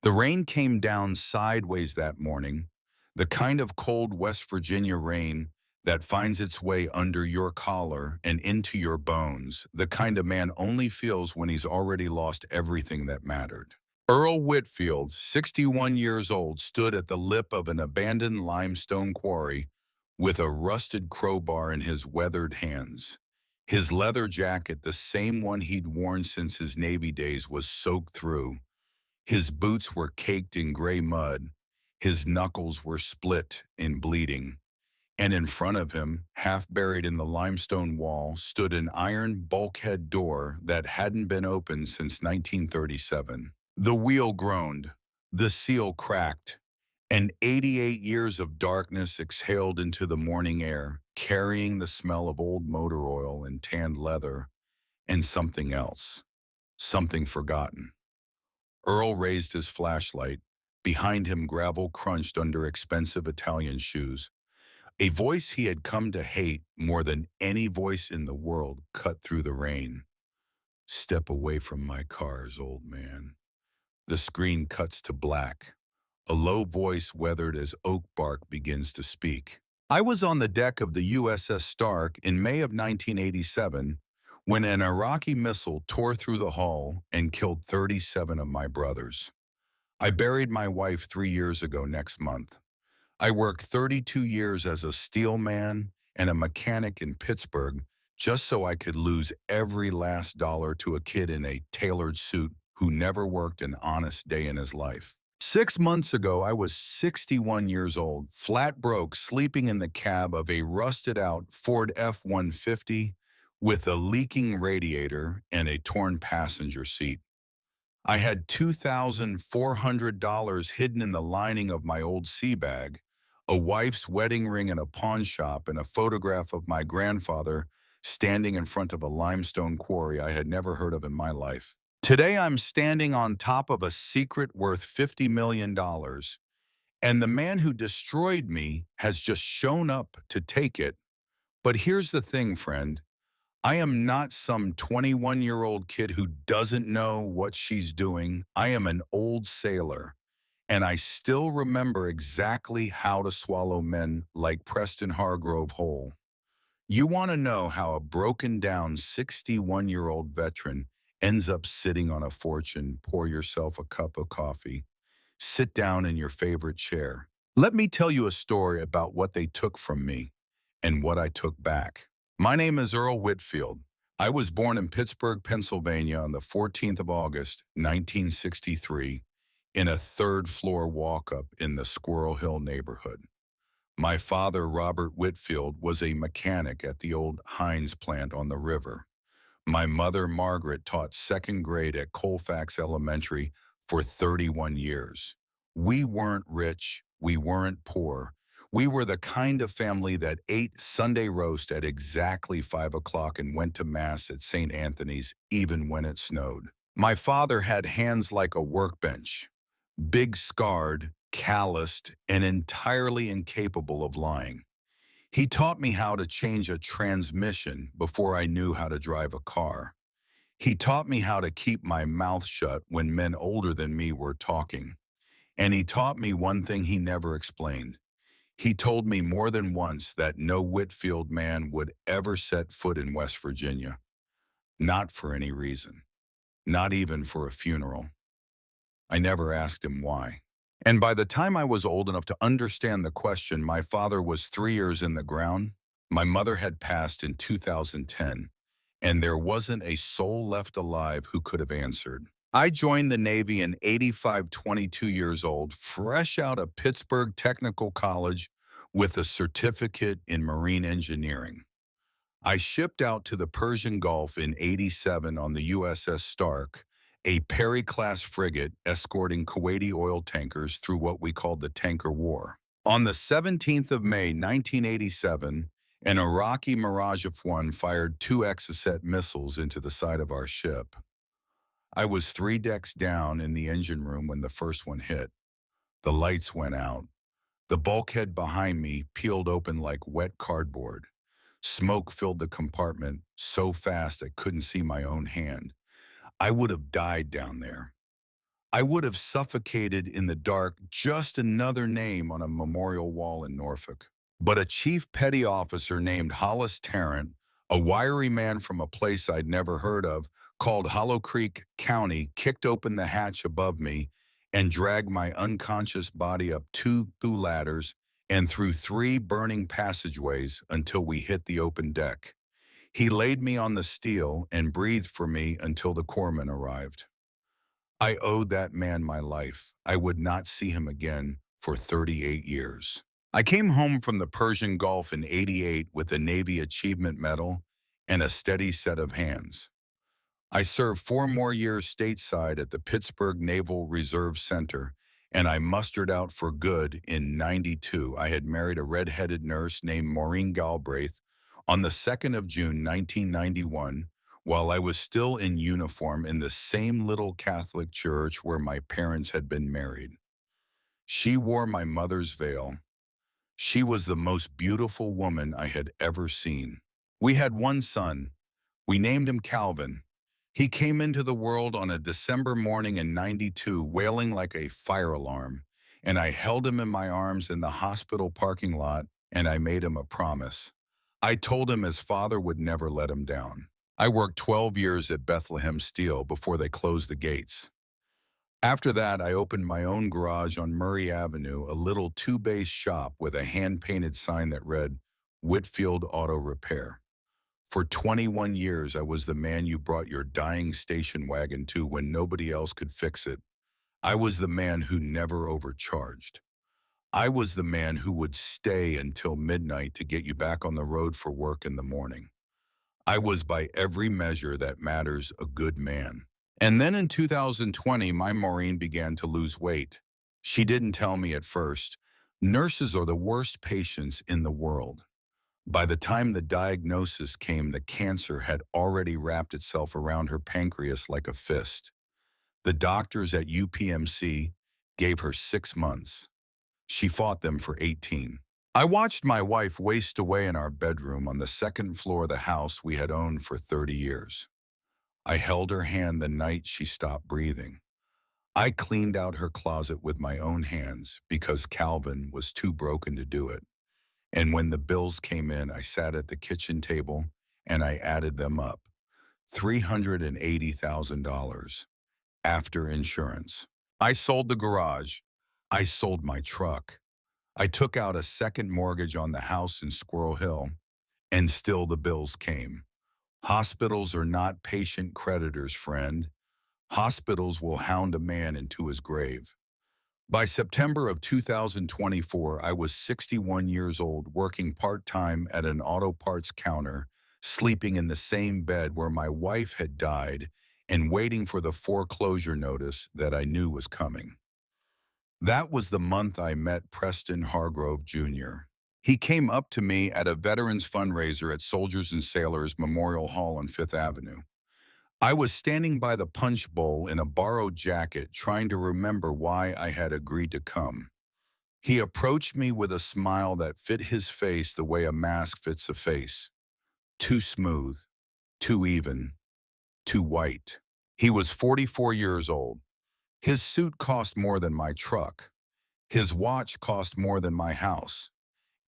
The rain came down sideways that morning, the kind of cold West Virginia rain that finds its way under your collar and into your bones, the kind a man only feels when he's already lost everything that mattered. Earl Whitfield, 61 years old, stood at the lip of an abandoned limestone quarry with a rusted crowbar in his weathered hands. His leather jacket, the same one he'd worn since his Navy days, was soaked through. His boots were caked in gray mud. His knuckles were split and bleeding. And in front of him, half buried in the limestone wall, stood an iron bulkhead door that hadn't been opened since 1937. The wheel groaned. The seal cracked. And 88 years of darkness exhaled into the morning air, carrying the smell of old motor oil and tanned leather and something else, something forgotten. Earl raised his flashlight. Behind him, gravel crunched under expensive Italian shoes. A voice he had come to hate more than any voice in the world cut through the rain. "Step away from my cars, old man." The screen cuts to black. A low voice weathered as oak bark begins to speak. "I was on the deck of the USS Stark in May of 1987 when an Iraqi missile tore through the hull and killed 37 of my brothers. I buried my wife 3 years ago next month. I worked 32 years as a steelman and a mechanic in Pittsburgh just so I could lose every last dollar to a kid in a tailored suit who never worked an honest day in his life. 6 months ago, I was 61 years old, flat broke, sleeping in the cab of a rusted-out Ford F-150 with a leaking radiator and a torn passenger seat. I had $2,400 hidden in the lining of my old sea bag, a wife's wedding ring in a pawn shop, and a photograph of my grandfather standing in front of a limestone quarry I had never heard of in my life. Today I'm standing on top of a secret worth $50 million, and the man who destroyed me has just shown up to take it. But here's the thing, friend. I am not some 21-year-old kid who doesn't know what she's doing. I am an old sailor, and I still remember exactly how to swallow men like Preston Hargrove whole. You want to know how a broken-down 61-year-old veteran ends up sitting on a fortune? Pour yourself a cup of coffee. Sit down in your favorite chair. Let me tell you a story about what they took from me and what I took back. My name is Earl Whitfield. I was born in Pittsburgh, Pennsylvania on the 14th of August, 1963, in a third-floor walk-up in the Squirrel Hill neighborhood. My father, Robert Whitfield, was a mechanic at the old Heinz plant on the river. My mother, Margaret, taught second grade at Colfax Elementary for 31 years. We weren't rich. We weren't poor. We were the kind of family that ate Sunday roast at exactly 5 o'clock and went to Mass at St. Anthony's even when it snowed. My father had hands like a workbench, big scarred, calloused, and entirely incapable of lying. He taught me how to change a transmission before I knew how to drive a car. He taught me how to keep my mouth shut when men older than me were talking. And he taught me one thing he never explained. He told me more than once that no Whitfield man would ever set foot in West Virginia. Not for any reason. Not even for a funeral. I never asked him why. And by the time I was old enough to understand the question, my father was 3 years in the ground. My mother had passed in 2010, and there wasn't a soul left alive who could have answered. I joined the Navy in 85, 22 years old, fresh out of Pittsburgh Technical College with a certificate in marine engineering. I shipped out to the Persian Gulf in 87 on the USS Stark, a Perry-class frigate escorting Kuwaiti oil tankers through what we called the Tanker War. On the 17th of May, 1987, an Iraqi Mirage F-1 fired 2 Exocet missiles into the side of our ship. I was 3 decks down in the engine room when the first one hit. The lights went out. The bulkhead behind me peeled open like wet cardboard. Smoke filled the compartment so fast I couldn't see my own hand. I would have died down there. I would have suffocated in the dark, just another name on a memorial wall in Norfolk. But a chief petty officer named Hollis Tarrant, a wiry man from a place I'd never heard of, called Hollow Creek County, kicked open the hatch above me and dragged my unconscious body up two ladders and through three burning passageways until we hit the open deck. He laid me on the steel and breathed for me until the corpsman arrived. I owed that man my life. I would not see him again for 38 years. I came home from the Persian Gulf in '88 with a Navy Achievement Medal and a steady set of hands. I served 4 more years stateside at the Pittsburgh Naval Reserve Center, and I mustered out for good in '92. I had married a red-headed nurse named Maureen Galbraith on the 2nd of June, 1991, while I was still in uniform in the same little Catholic church where my parents had been married. She wore my mother's veil. She was the most beautiful woman I had ever seen. We had one son. We named him Calvin. He came into the world on a December morning in '92, wailing like a fire alarm, and I held him in my arms in the hospital parking lot, and I made him a promise. I told him his father would never let him down. I worked 12 years at Bethlehem Steel before they closed the gates. After that, I opened my own garage on Murray Avenue, a little two-bay shop with a hand-painted sign that read, Whitfield Auto Repair. For 21 years, I was the man you brought your dying station wagon to when nobody else could fix it. I was the man who never overcharged. I was the man who would stay until midnight to get you back on the road for work in the morning. I was by every measure that matters a good man. And then in 2020, my Maureen began to lose weight. She didn't tell me at first. Nurses are the worst patients in the world. By the time the diagnosis came, the cancer had already wrapped itself around her pancreas like a fist. The doctors at UPMC gave her 6 months. She fought them for 18. I watched my wife waste away in our bedroom on the second floor of the house we had owned for 30 years. I held her hand the night she stopped breathing. I cleaned out her closet with my own hands because Calvin was too broken to do it. And when the bills came in, I sat at the kitchen table and I added them up. $380,000 after insurance. I sold the garage. I sold my truck. I took out a second mortgage on the house in Squirrel Hill, and still the bills came. Hospitals are not patient creditors, friend. Hospitals will hound a man into his grave. By September of 2024, I was 61 years old, working part-time at an auto parts counter, sleeping in the same bed where my wife had died, and waiting for the foreclosure notice that I knew was coming. That was the month I met Preston Hargrove Jr. He came up to me at a veterans fundraiser at Soldiers and Sailors Memorial Hall on Fifth Avenue. I was standing by the punch bowl in a borrowed jacket trying to remember why I had agreed to come. He approached me with a smile that fit his face the way a mask fits a face. Too smooth, too even, too white. He was 44 years old. His suit cost more than my truck. His watch cost more than my house.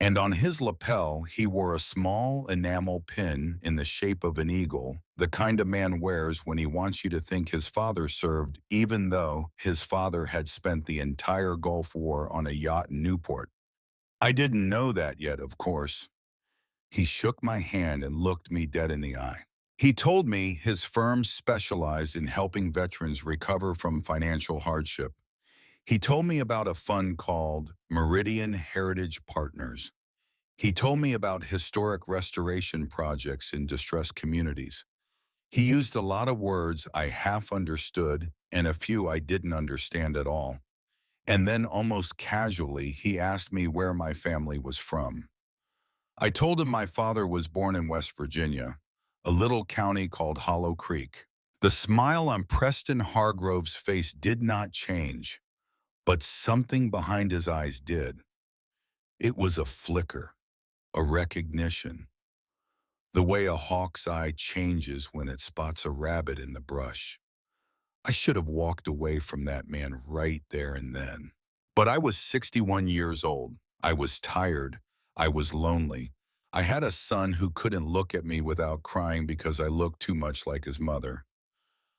And on his lapel, he wore a small enamel pin in the shape of an eagle, the kind a man wears when he wants you to think his father served, even though his father had spent the entire Gulf War on a yacht in Newport. I didn't know that yet, of course. He shook my hand and looked me dead in the eye. He told me his firm specialized in helping veterans recover from financial hardship. He told me about a fund called Meridian Heritage Partners. He told me about historic restoration projects in distressed communities. He used a lot of words I half understood and a few I didn't understand at all. And then almost casually, he asked me where my family was from. I told him my father was born in West Virginia, a little county called Hollow Creek. The smile on Preston Hargrove's face did not change, but something behind his eyes did. It was a flicker, a recognition, the way a hawk's eye changes when it spots a rabbit in the brush. I should have walked away from that man right there and then. But I was 61 years old. I was tired. I was lonely. I had a son who couldn't look at me without crying because I looked too much like his mother.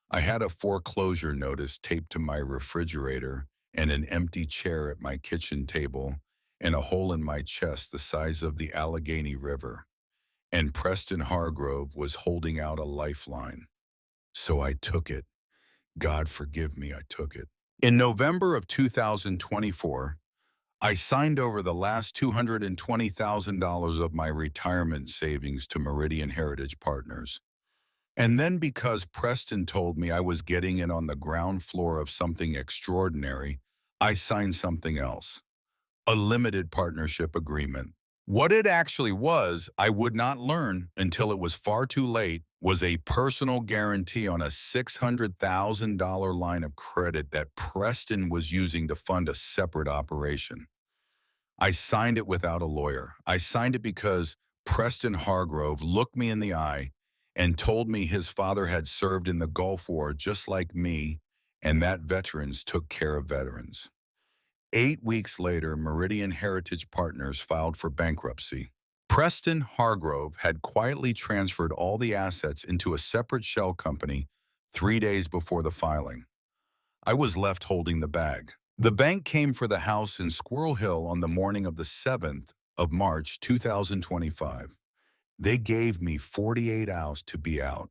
I had a foreclosure notice taped to my refrigerator and an empty chair at my kitchen table and a hole in my chest the size of the Allegheny River. And Preston Hargrove was holding out a lifeline. So I took it. God forgive me, I took it. In November of 2024, I signed over the last $220,000 of my retirement savings to Meridian Heritage Partners. And then because Preston told me I was getting in on the ground floor of something extraordinary, I signed something else, a limited partnership agreement. What it actually was, I would not learn until it was far too late, was a personal guarantee on a $600,000 line of credit that Preston was using to fund a separate operation. I signed it without a lawyer. I signed it because Preston Hargrove looked me in the eye and told me his father had served in the Gulf War just like me, and that veterans took care of veterans. 8 weeks later, Meridian Heritage Partners filed for bankruptcy. Preston Hargrove had quietly transferred all the assets into a separate shell company 3 days before the filing. I was left holding the bag. The bank came for the house in Squirrel Hill on the morning of the 7th of March 2025. They gave me 48 hours to be out.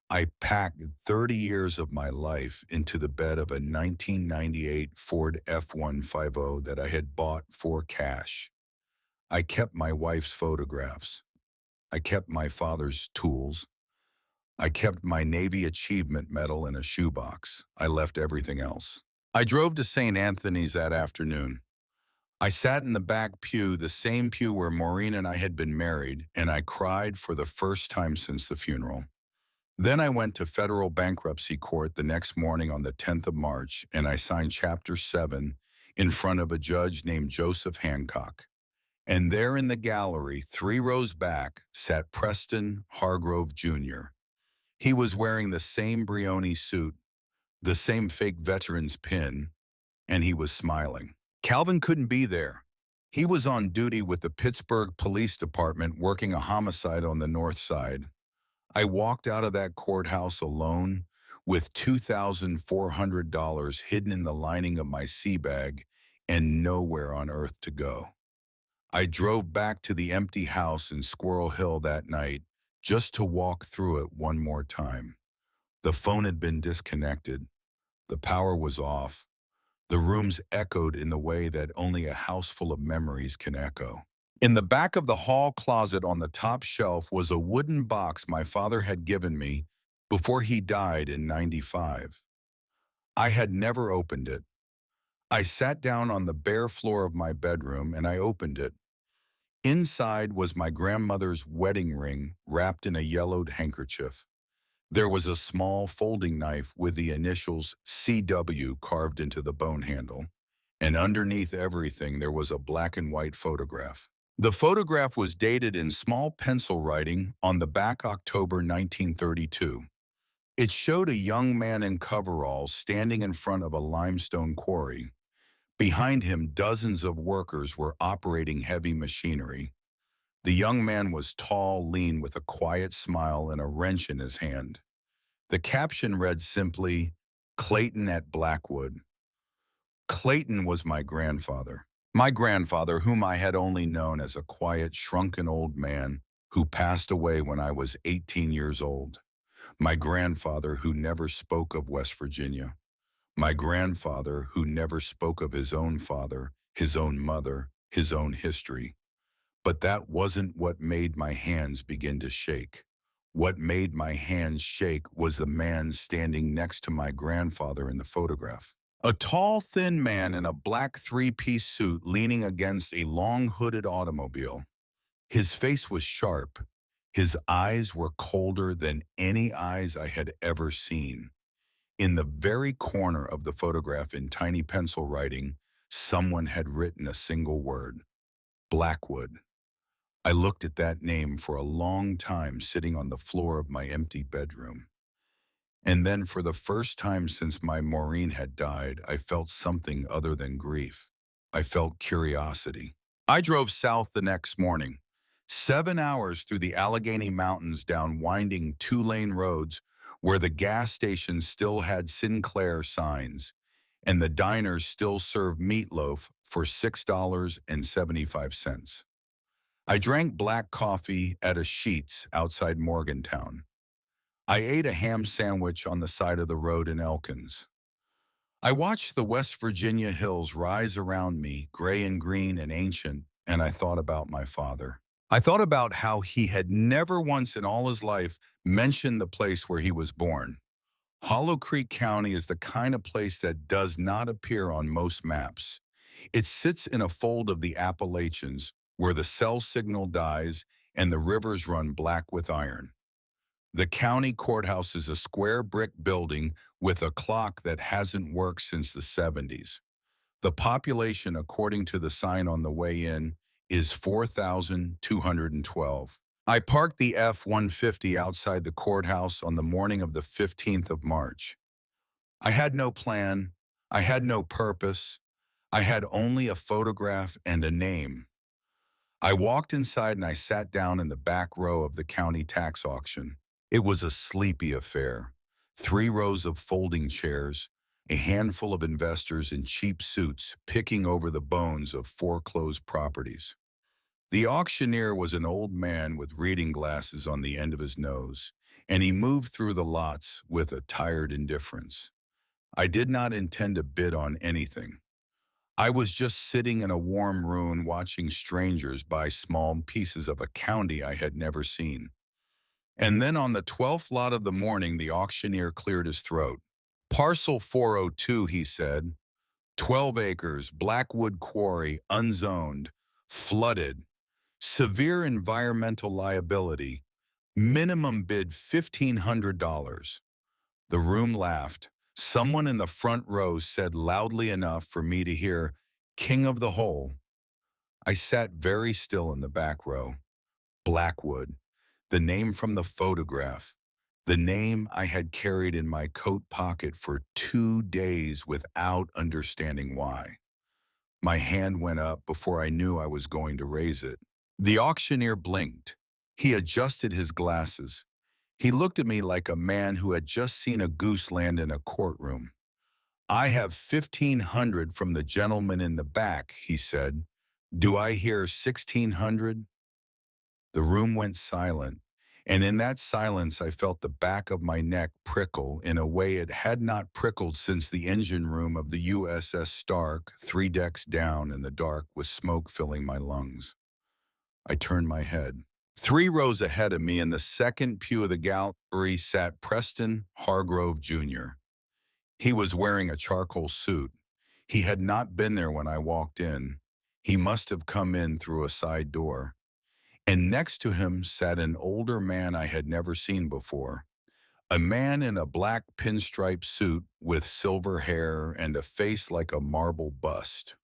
I packed 30 years of my life into the bed of a 1998 Ford F-150 that I had bought for cash. I kept my wife's photographs. I kept my father's tools. I kept my Navy Achievement Medal in a shoebox. I left everything else. I drove to St. Anthony's that afternoon. I sat in the back pew, the same pew where Maureen and I had been married, and I cried for the first time since the funeral. Then I went to federal bankruptcy court the next morning on the 10th of March, and I signed Chapter 7 in front of a judge named Joseph Hancock. And there in the gallery, 3 rows back, sat Preston Hargrove Jr. He was wearing the same Brioni suit, the same fake veteran's pin, and he was smiling. Calvin couldn't be there. He was on duty with the Pittsburgh Police Department working a homicide on the north side. I walked out of that courthouse alone with $2,400 hidden in the lining of my sea bag and nowhere on earth to go. I drove back to the empty house in Squirrel Hill that night just to walk through it one more time. The phone had been disconnected. The power was off. The rooms echoed in the way that only a house full of memories can echo. In the back of the hall closet on the top shelf was a wooden box my father had given me before he died in '95. I had never opened it. I sat down on the bare floor of my bedroom and I opened it. Inside was my grandmother's wedding ring wrapped in a yellowed handkerchief. There was a small folding knife with the initials CW carved into the bone handle, and underneath everything there was a black and white photograph. The photograph was dated in small pencil writing on the back October 1932. It showed a young man in coveralls standing in front of a limestone quarry. Behind him, dozens of workers were operating heavy machinery. The young man was tall, lean, with a quiet smile and a wrench in his hand. The caption read simply, "Clayton at Blackwood." Clayton was my grandfather. My grandfather, whom I had only known as a quiet, shrunken old man who passed away when I was 18 years old. My grandfather who never spoke of West Virginia. My grandfather who never spoke of his own father, his own mother, his own history. But that wasn't what made my hands begin to shake. What made my hands shake was the man standing next to my grandfather in the photograph. A tall, thin man in a black three-piece suit leaning against a long hooded automobile. His face was sharp. His eyes were colder than any eyes I had ever seen. In the very corner of the photograph in tiny pencil writing, someone had written a single word, Blackwood. I looked at that name for a long time sitting on the floor of my empty bedroom. And then for the first time since my Maureen had died, I felt something other than grief. I felt curiosity. I drove south the next morning, 7 hours through the Allegheny Mountains down winding two-lane roads where the gas stations still had Sinclair signs and the diners still served meatloaf for $6.75. I drank black coffee at a Sheetz outside Morgantown. I ate a ham sandwich on the side of the road in Elkins. I watched the West Virginia hills rise around me, gray and green and ancient, and I thought about my father. I thought about how he had never once in all his life mentioned the place where he was born. Hollow Creek County is the kind of place that does not appear on most maps. It sits in a fold of the Appalachians where the cell signal dies and the rivers run black with iron. The county courthouse is a square brick building with a clock that hasn't worked since the 70s. The population, according to the sign on the way in, is 4,212. I parked the F-150 outside the courthouse on the morning of the 15th of March. I had no plan. I had no purpose. I had only a photograph and a name. I walked inside and I sat down in the back row of the county tax auction. It was a sleepy affair. 3 rows of folding chairs, a handful of investors in cheap suits picking over the bones of foreclosed properties. The auctioneer was an old man with reading glasses on the end of his nose, and he moved through the lots with a tired indifference. I did not intend to bid on anything. I was just sitting in a warm room watching strangers buy small pieces of a county I had never seen. And then on the 12th lot of the morning, the auctioneer cleared his throat. Parcel 402, he said, 12 acres, Blackwood Quarry, unzoned, flooded, severe environmental liability, minimum bid $1,500. The room laughed. Someone in the front row said loudly enough for me to hear, "King of the Hole." I sat very still in the back row. Blackwood, the name from the photograph, the name I had carried in my coat pocket for 2 days without understanding why. My hand went up before I knew I was going to raise it. The auctioneer blinked. He adjusted his glasses. He looked at me like a man who had just seen a goose land in a courtroom. "I have 1,500 from the gentleman in the back," he said. "Do I hear 1,600? The room went silent, and in that silence I felt the back of my neck prickle in a way it had not prickled since the engine room of the USS Stark, 3 decks down in the dark with smoke filling my lungs. I turned my head. 3 rows ahead of me in the second pew of the gallery sat Preston Hargrove Jr. He was wearing a charcoal suit. He had not been there when I walked in. He must have come in through a side door. And next to him sat an older man I had never seen before. A man in a black pinstripe suit with silver hair and a face like a marble bust.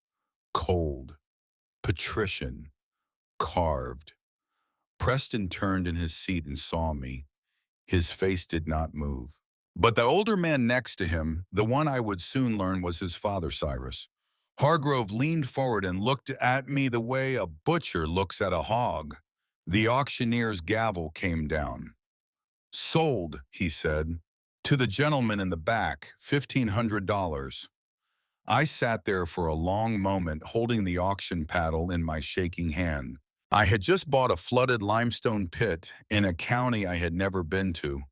Cold, patrician, carved. Preston turned in his seat and saw me. His face did not move. But the older man next to him, the one I would soon learn was his father, Cyrus. Hargrove leaned forward and looked at me the way a butcher looks at a hog. The auctioneer's gavel came down. "Sold," he said. "To the gentleman in the back, $1,500. I sat there for a long moment holding the auction paddle in my shaking hand. I had just bought a flooded limestone pit in a county I had never been to,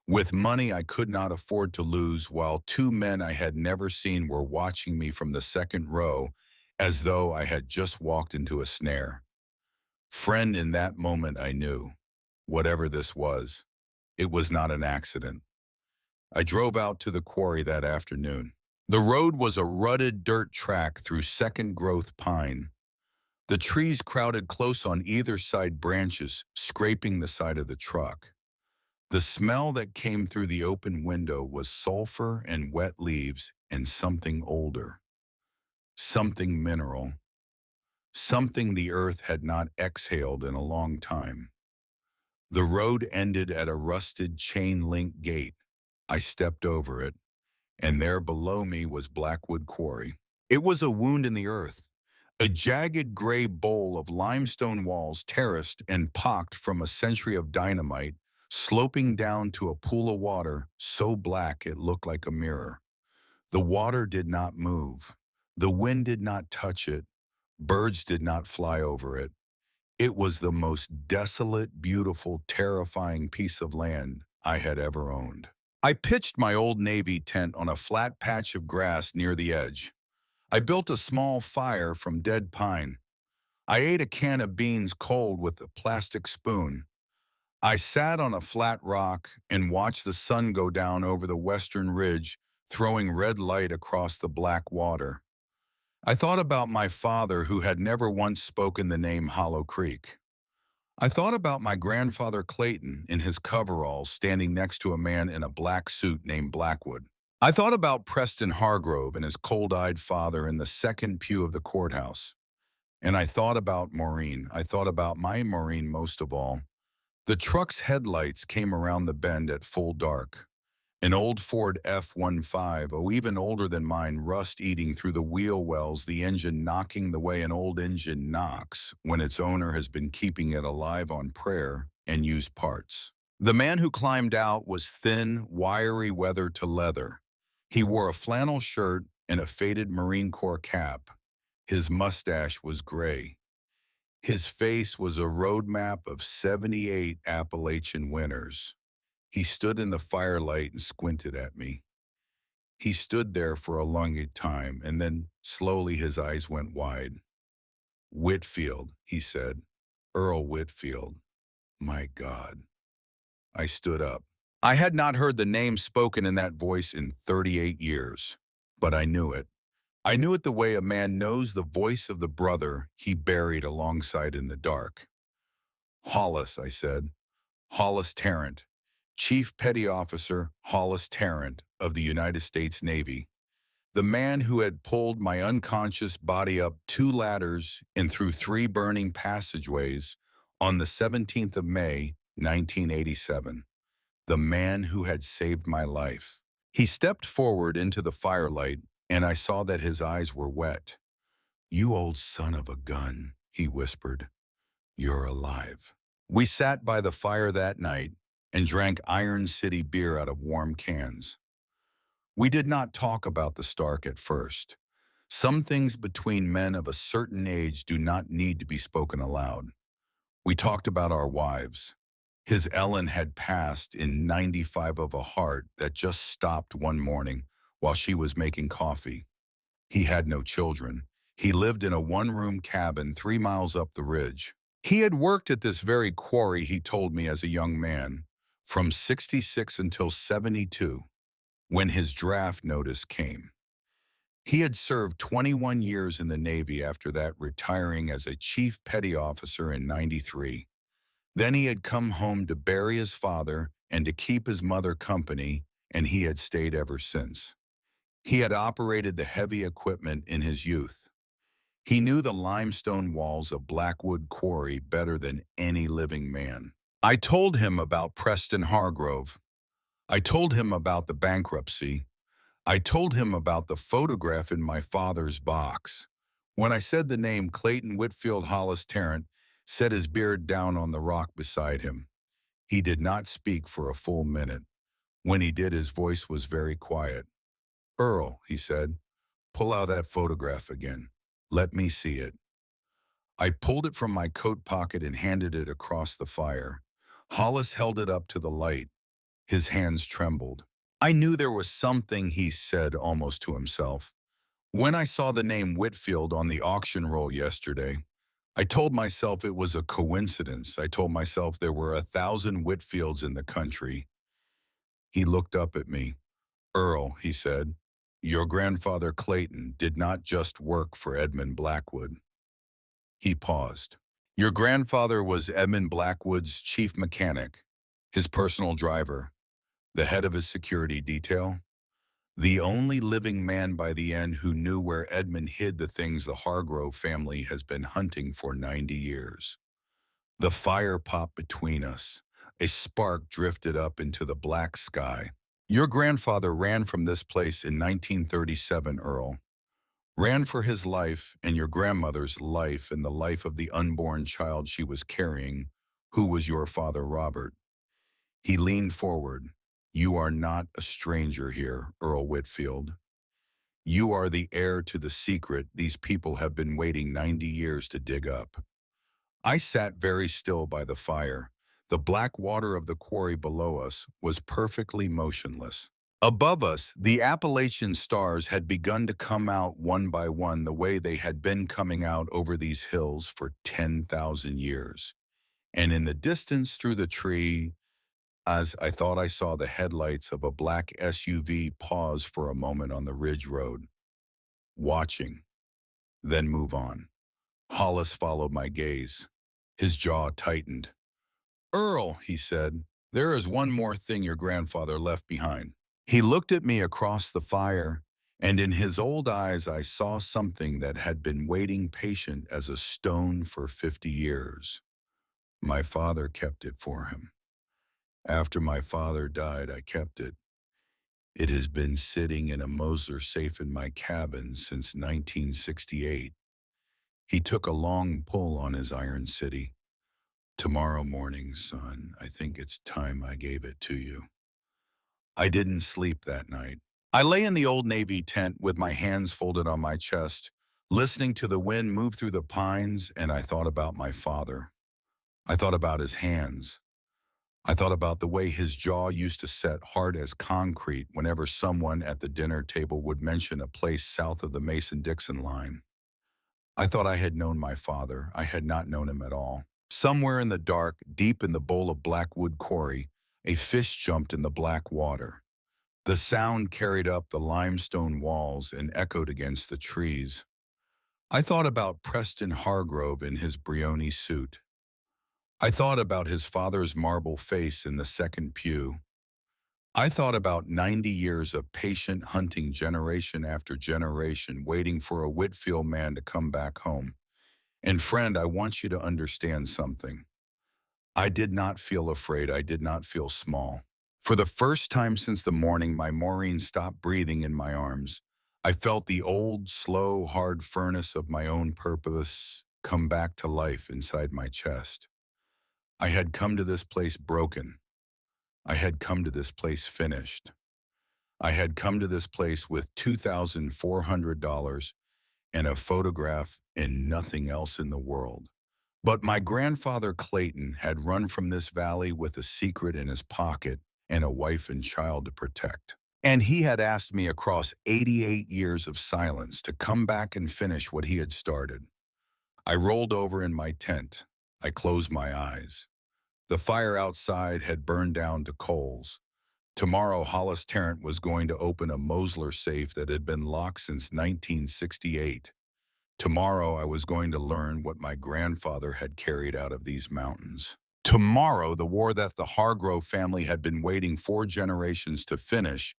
with money I could not afford to lose, while 2 men I had never seen were watching me from the second row as though I had just walked into a snare. Friend, in that moment I knew, whatever this was, it was not an accident. I drove out to the quarry that afternoon. The road was a rutted dirt track through second-growth pine. The trees crowded close on either side, branches scraping the side of the truck. The smell that came through the open window was sulfur and wet leaves and something older, something mineral, something the earth had not exhaled in a long time. The road ended at a rusted chain-link gate. I stepped over it, and there below me was Blackwood Quarry. It was a wound in the earth, a jagged gray bowl of limestone walls terraced and pocked from a century of dynamite, sloping down to a pool of water so black it looked like a mirror. The water did not move. The wind did not touch it. Birds did not fly over it. It was the most desolate, beautiful, terrifying piece of land I had ever owned. I pitched my old Navy tent on a flat patch of grass near the edge. I built a small fire from dead pine. I ate a can of beans cold with a plastic spoon. I sat on a flat rock and watched the sun go down over the western ridge, throwing red light across the black water. I thought about my father who had never once spoken the name Hollow Creek. I thought about my grandfather Clayton in his coveralls standing next to a man in a black suit named Blackwood. I thought about Preston Hargrove and his cold-eyed father in the second pew of the courthouse. And I thought about Maureen. I thought about my Maureen most of all. The truck's headlights came around the bend at full dark. An old Ford F-15, oh even older than mine, rust eating through the wheel wells, the engine knocking the way an old engine knocks when its owner has been keeping it alive on prayer and used parts. The man who climbed out was thin, wiry weather to leather. He wore a flannel shirt and a faded Marine Corps cap. His mustache was gray. His face was a roadmap of 78 Appalachian winters. He stood in the firelight and squinted at me. He stood there for a long time, and then slowly his eyes went wide. "Whitfield," he said. "Earl Whitfield. My God." I stood up. I had not heard the name spoken in that voice in 38 years, but I knew it. I knew it the way a man knows the voice of the brother he buried alongside in the dark. "Hollis," I said. "Hollis Tarrant. Chief Petty Officer Hollis Tarrant of the United States Navy. The man who had pulled my unconscious body up 2 ladders and through 3 burning passageways on the 17th of May, 1987. The man who had saved my life." He stepped forward into the firelight, and I saw that his eyes were wet. "You old son of a gun," he whispered. "You're alive." We sat by the fire that night and drank Iron City beer out of warm cans. We did not talk about the Stark at first. Some things between men of a certain age do not need to be spoken aloud. We talked about our wives. His Ellen had passed in 95 of a heart that just stopped one morning while she was making coffee. He had no children. He lived in a one-room cabin 3 miles up the ridge. He had worked at this very quarry, he told me as a young man, from 66 until 72, when his draft notice came. He had served 21 years in the Navy after that, retiring as a chief petty officer in 93. Then he had come home to bury his father and to keep his mother company, and he had stayed ever since. He had operated the heavy equipment in his youth. He knew the limestone walls of Blackwood Quarry better than any living man. I told him about Preston Hargrove. I told him about the bankruptcy. I told him about the photograph in my father's box. When I said the name, Clayton Whitfield Hollis Tarrant set his beard down on the rock beside him. He did not speak for a full minute. When he did, his voice was very quiet. "Earl," he said, "pull out that photograph again. Let me see it." I pulled it from my coat pocket and handed it across the fire. Hollis held it up to the light. His hands trembled. I knew there was something, he said almost to himself. "When I saw the name Whitfield on the auction roll yesterday, I told myself it was a coincidence. I told myself there were 1,000 Whitfields in the country." He looked up at me. "Earl," he said, "your grandfather Clayton did not just work for Edmund Blackwood." He paused. "Your grandfather was Edmund Blackwood's chief mechanic, his personal driver, the head of his security detail, the only living man by the end who knew where Edmund hid the things the Hargrove family has been hunting for 90 years. The fire popped between us. A spark drifted up into the black sky. Your grandfather ran from this place in 1937, Earl. Ran for his life and your grandmother's life and the life of the unborn child she was carrying, who was your father, Robert. He leaned forward. You are not a stranger here, Earl Whitfield. You are the heir to the secret these people have been waiting 90 years to dig up. I sat very still by the fire. The black water of the quarry below us was perfectly motionless. Above us, the Appalachian stars had begun to come out one by one the way they had been coming out over these hills for 10,000 years. And in the distance through the tree, as I thought I saw the headlights of a black SUV pause for a moment on the ridge road, watching, then move on. Hollis followed my gaze. His jaw tightened. Earl, he said, there is one more thing your grandfather left behind. He looked at me across the fire, and in his old eyes I saw something that had been waiting patient as a stone for 50 years. My father kept it for him. After my father died, I kept it. It has been sitting in a Mosler safe in my cabin since 1968. He took a long pull on his Iron City. Tomorrow morning, son, I think it's time I gave it to you. I didn't sleep that night. I lay in the old Navy tent with my hands folded on my chest, listening to the wind move through the pines, and I thought about my father. I thought about his hands. I thought about the way his jaw used to set hard as concrete whenever someone at the dinner table would mention a place south of the Mason-Dixon line. I thought I had known my father. I had not known him at all. Somewhere in the dark, deep in the bowl of Blackwood Quarry, a fish jumped in the black water. The sound carried up the limestone walls and echoed against the trees. I thought about Preston Hargrove in his Brioni suit. I thought about his father's marble face in the second pew. I thought about 90 years of patient hunting generation after generation, waiting for a Whitfield man to come back home. And friend, I want you to understand something. I did not feel afraid. I did not feel small. For the first time since the morning my Maureen stopped breathing in my arms, I felt the old, slow, hard furnace of my own purpose come back to life inside my chest. I had come to this place broken. I had come to this place finished. I had come to this place with $2,400 and a photograph and nothing else in the world. But my grandfather Clayton had run from this valley with a secret in his pocket and a wife and child to protect. And he had asked me across 88 years of silence to come back and finish what he had started. I rolled over in my tent. I closed my eyes. The fire outside had burned down to coals. Tomorrow, Hollis Tarrant was going to open a Mosler safe that had been locked since 1968. Tomorrow, I was going to learn what my grandfather had carried out of these mountains. Tomorrow, the war that the Hargrove family had been waiting 4 generations to finish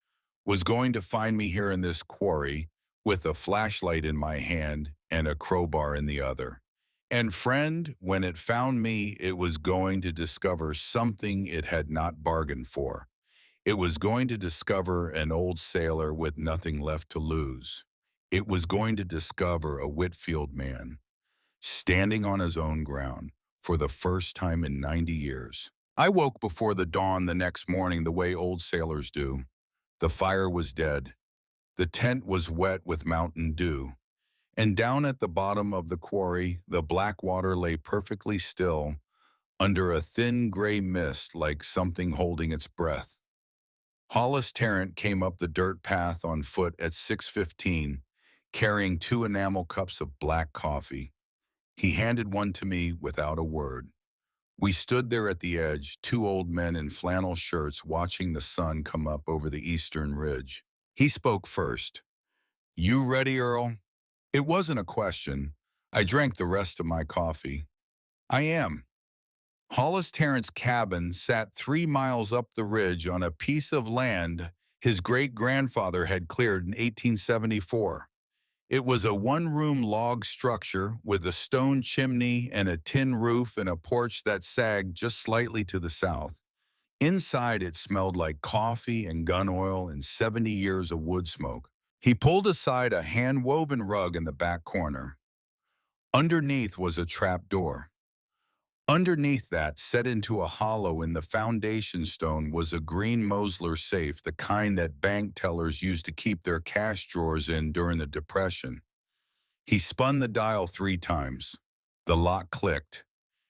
was going to find me here in this quarry with a flashlight in my hand and a crowbar in the other. And friend, when it found me, it was going to discover something it had not bargained for. It was going to discover an old sailor with nothing left to lose. It was going to discover a Whitfield man, standing on his own ground for the first time in 90 years. I woke before the dawn the next morning the way old sailors do. The fire was dead. The tent was wet with mountain dew. And down at the bottom of the quarry, the black water lay perfectly still under a thin gray mist like something holding its breath. Hollis Tarrant came up the dirt path on foot at 6:15, carrying 2 enamel cups of black coffee. He handed one to me without a word. We stood there at the edge, 2 old men in flannel shirts watching the sun come up over the eastern ridge. He spoke first. You ready, Earl? It wasn't a question. I drank the rest of my coffee. I am. Hollis Tarrant's cabin sat 3 miles up the ridge on a piece of land his great-grandfather had cleared in 1874. It was a one-room log structure with a stone chimney and a tin roof and a porch that sagged just slightly to the south. Inside, it smelled like coffee and gun oil and 70 years of wood smoke. He pulled aside a hand-woven rug in the back corner. Underneath was a trap door. Underneath that, set into a hollow in the foundation stone, was a green Mosler safe, the kind that bank tellers used to keep their cash drawers in during the Depression. He spun the dial 3 times. The lock clicked.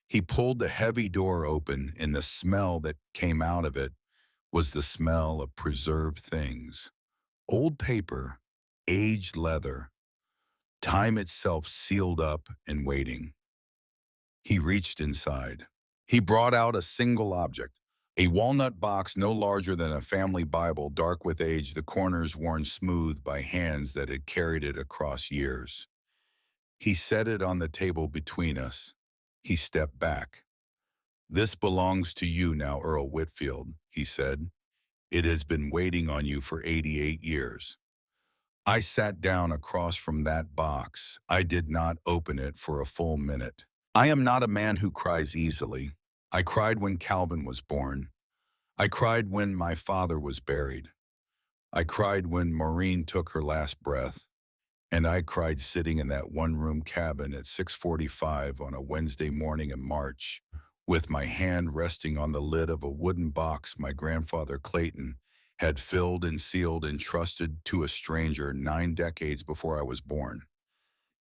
He pulled the heavy door open, and the smell that came out of it was the smell of preserved things. Old paper, aged leather, time itself sealed up and waiting. He reached inside. He brought out a single object, a walnut box no larger than a family Bible, dark with age, the corners worn smooth by hands that had carried it across years. He set it on the table between us. He stepped back. "This belongs to you now, Earl Whitfield," he said. "It has been waiting on you for 88 years. I sat down across from that box. I did not open it for a full minute. I am not a man who cries easily. I cried when Calvin was born. I cried when my father was buried. I cried when Maureen took her last breath. And I cried sitting in that one-room cabin at 6:45 on a Wednesday morning in March, with my hand resting on the lid of a wooden box my grandfather Clayton had filled and sealed and trusted to a stranger 9 decades before I was born.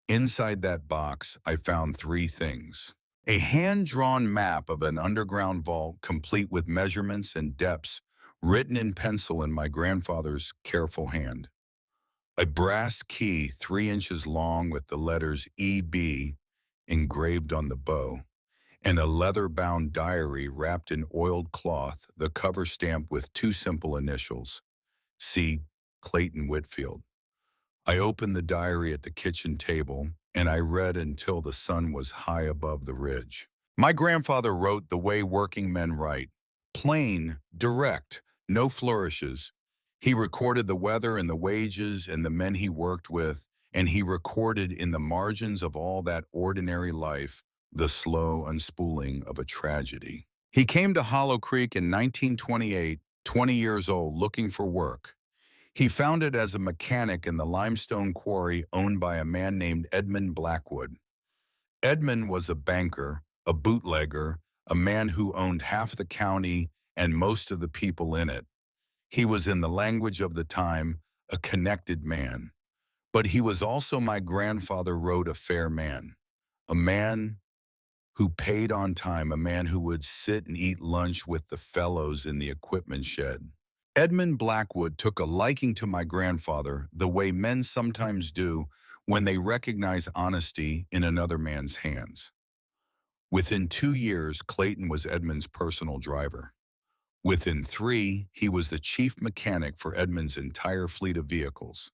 Inside that box, I found 3 things. A hand-drawn map of an underground vault complete with measurements and depths written in pencil in my grandfather's careful hand. A brass key 3 inches long with the letters EB engraved on the bow, and a leather-bound diary wrapped in oiled cloth, the cover stamped with 2 simple initials, C. Clayton Whitfield. I opened the diary at the kitchen table, and I read until the sun was high above the ridge. My grandfather wrote the way working men write, plain, direct, no flourishes. He recorded the weather and the wages and the men he worked with, and he recorded in the margins of all that ordinary life the slow unspooling of a tragedy. He came to Hollow Creek in 1928, 20 years old, looking for work. He found it as a mechanic in the limestone quarry owned by a man named Edmund Blackwood. Edmund was a banker, a bootlegger, a man who owned half the county and most of the people in it. He was, in the language of the time, a connected man. But he was also, my grandfather wrote, a fair man. A man who paid on time, a man who would sit and eat lunch with the fellows in the equipment shed. Edmund Blackwood took a liking to my grandfather the way men sometimes do when they recognize honesty in another man's hands. Within 2 years, Clayton was Edmund's personal driver. Within 3, he was the chief mechanic for Edmund's entire fleet of vehicles.